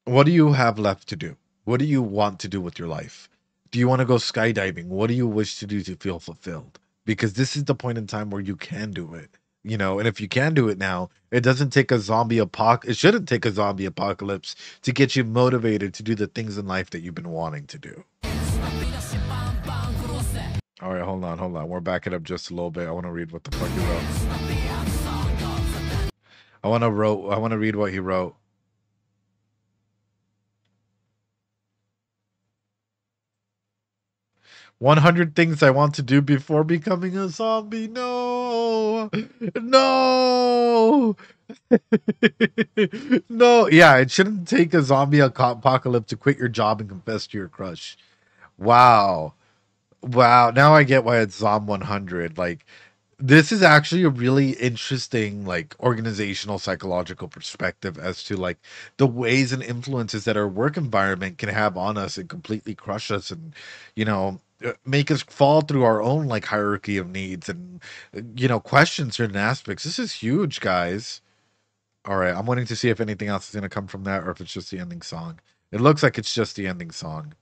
What do you have left to do? What do you want to do with your life? Do you want to go skydiving? What do you wish to do to feel fulfilled? Because this is the point in time where you can do it. You know, and if you can do it now, it doesn't take a zombie it shouldn't take a zombie apocalypse to get you motivated to do the things in life that you've been wanting to do. All right, hold on. We're backing up just a little bit. I want to read what the fuck he wrote. I want to read what he wrote. "100 things I want to do before becoming a zombie." No. No. No. Yeah, it shouldn't take a zombie apocalypse to quit your job and confess to your crush. Wow. Now I get why it's Zom 100. Like, this is actually a really interesting, like, organizational psychological perspective as to like the ways and influences that our work environment can have on us and completely crush us and, you know, make us fall through our own like hierarchy of needs and, you know, question certain aspects. This is huge, guys. All right, I'm waiting to see if anything else is going to come from that or if it's just the ending song. It looks like it's just the ending song.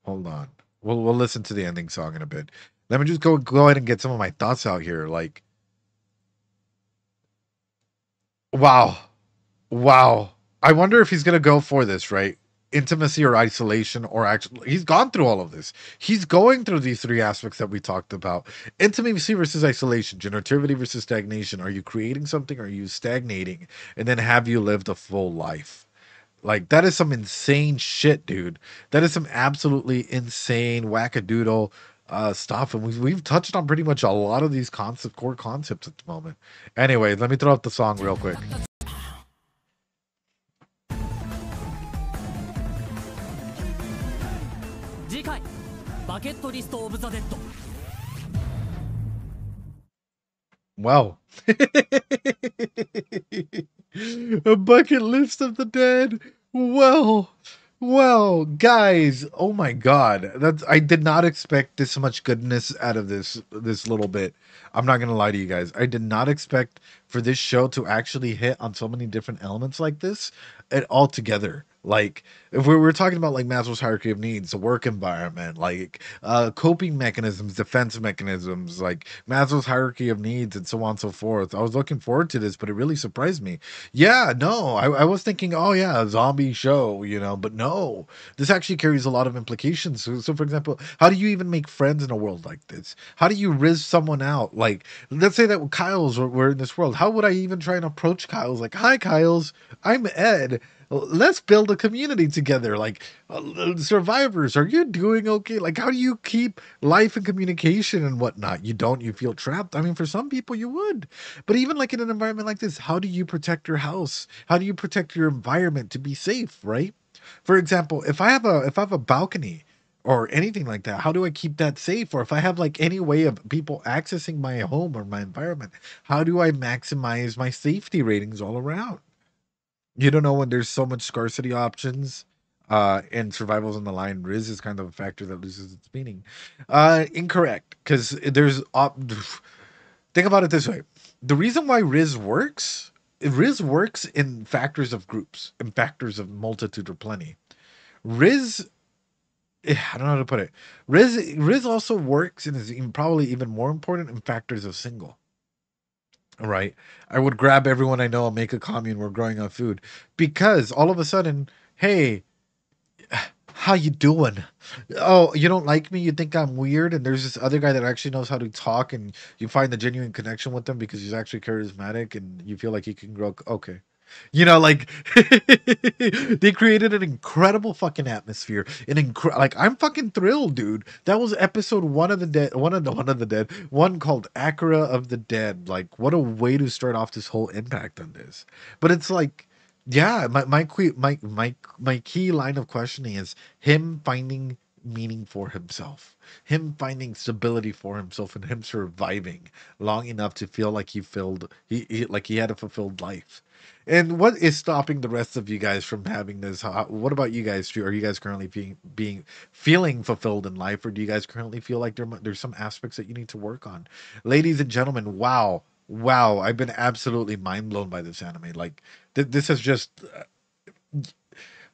Hold on. We'll listen to the ending song in a bit. Let me just go ahead and get some of my thoughts out here. Like, Wow. Wow. I wonder if he's going to go for this, right? Intimacy or isolation, or actually, he's gone through all of this. He's going through these three aspects that we talked about: intimacy versus isolation, generativity versus stagnation. Are you creating something? Or are you stagnating? And then have you lived a full life? Like, that is some insane shit, dude. That is some absolutely insane wackadoodle stuff. And we've touched on pretty much a lot of these core concepts at the moment. Anyway, let me throw up the song real quick. Wow. A bucket list of the dead. Well, guys, oh my god. I did not expect this much goodness out of this little bit. I'm not gonna lie to you guys. I did not expect for this show to actually hit on so many different elements like this and all together. Like, if we're talking about like Maslow's hierarchy of needs, the work environment, like coping mechanisms, defense mechanisms, like Maslow's hierarchy of needs, and so on and so forth. I was looking forward to this, but it really surprised me. Yeah, no, I was thinking, oh yeah, a zombie show, but no, this actually carries a lot of implications. So for example, how do you even make friends in a world like this? How do you riz someone out? Like, let's say that Kyle's were in this world. How would I even try and approach Kyle's? Like, hi, Kyle's, I'm Ed. Let's build a community together. Like, survivors, are you doing okay? Like, how do you keep life and communication and whatnot? You feel trapped? I mean, for some people you would, but even like in an environment like this, how do you protect your house? How do you protect your environment to be safe, right? For example, if I have a balcony or anything like that, how do I keep that safe? Or if I have like any way of people accessing my home or my environment, how do I maximize my safety ratings all around? You don't know, when there's so much scarcity options and survival's on the line, Riz is kind of a factor that loses its meaning. Incorrect, because think about it this way. The reason why Riz works in factors of groups, in factors of multitude or plenty. Riz, I don't know how to put it. Riz also works and is probably even more important in factors of single. Right. I would grab everyone I know and make a commune. We're growing on food, because all of a sudden, hey, how you doing? Oh, you don't like me? You think I'm weird? And there's this other guy that actually knows how to talk, and you find the genuine connection with them because he's actually charismatic, and you feel like he can grow. Okay. Like, they created an incredible fucking atmosphere. Like, I'm fucking thrilled, dude. That was episode one of the dead, one called Acra of the Dead. Like, what a way to start off this whole impact on this. But it's like, yeah, my key line of questioning is him finding meaning for himself, him finding stability for himself, and him surviving long enough to feel like he had a fulfilled life. And what is stopping the rest of you guys from having this? What about you guys? Are you guys currently feeling fulfilled in life, or do you guys currently feel like there's some aspects that you need to work on? Ladies and gentlemen, wow, I've been absolutely mind blown by this anime. Like, this is just.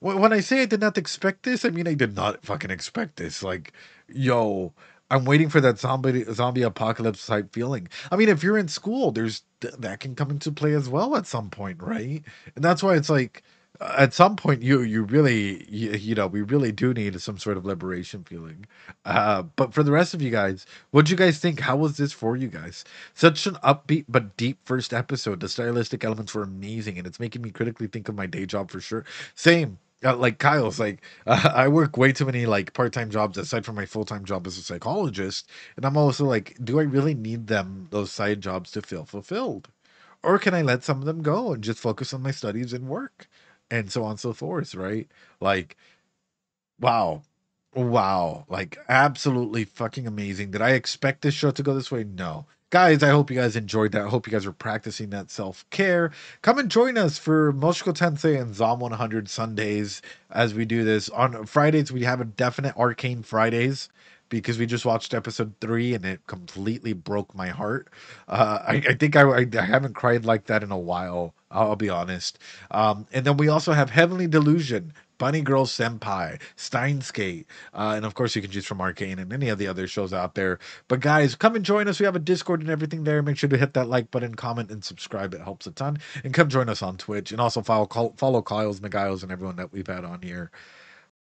When I say I did not expect this, I mean I did not fucking expect this. Like, yo, I'm waiting for that zombie apocalypse type feeling. I mean, if you're in school, that can come into play as well at some point, right? And that's why it's like, at some point you really we really do need some sort of liberation feeling. But for the rest of you guys, what'd you guys think? How was this for you guys? Such an upbeat but deep first episode. The stylistic elements were amazing, and it's making me critically think of my day job for sure. Same. Like Kyle's, like, I work way too many like part-time jobs aside from my full-time job as a psychologist, and I'm also like, do I really need those side jobs to feel fulfilled, or can I let some of them go and just focus on my studies and work, and so on and so forth, right? Like, wow, like, absolutely fucking amazing. Did I expect this show to go this way? No. Guys, I hope you guys enjoyed that. I hope you guys are practicing that self-care. Come and join us for Moshiko Tensei and Zom 100 Sundays as we do this. On Fridays, we have a definite Arcane Fridays, because we just watched episode 3 and it completely broke my heart. I think I haven't cried like that in a while, I'll be honest. And then we also have Heavenly Delusion Bunny Girl Senpai, Steins Gate, and of course you can choose from Arcane and any of the other shows out there. But guys, come and join us. We have a Discord and everything there. Make sure to hit that like button, comment, and subscribe. It helps a ton. And come join us on Twitch, and also follow Kyle's, McGiles, and everyone that we've had on here.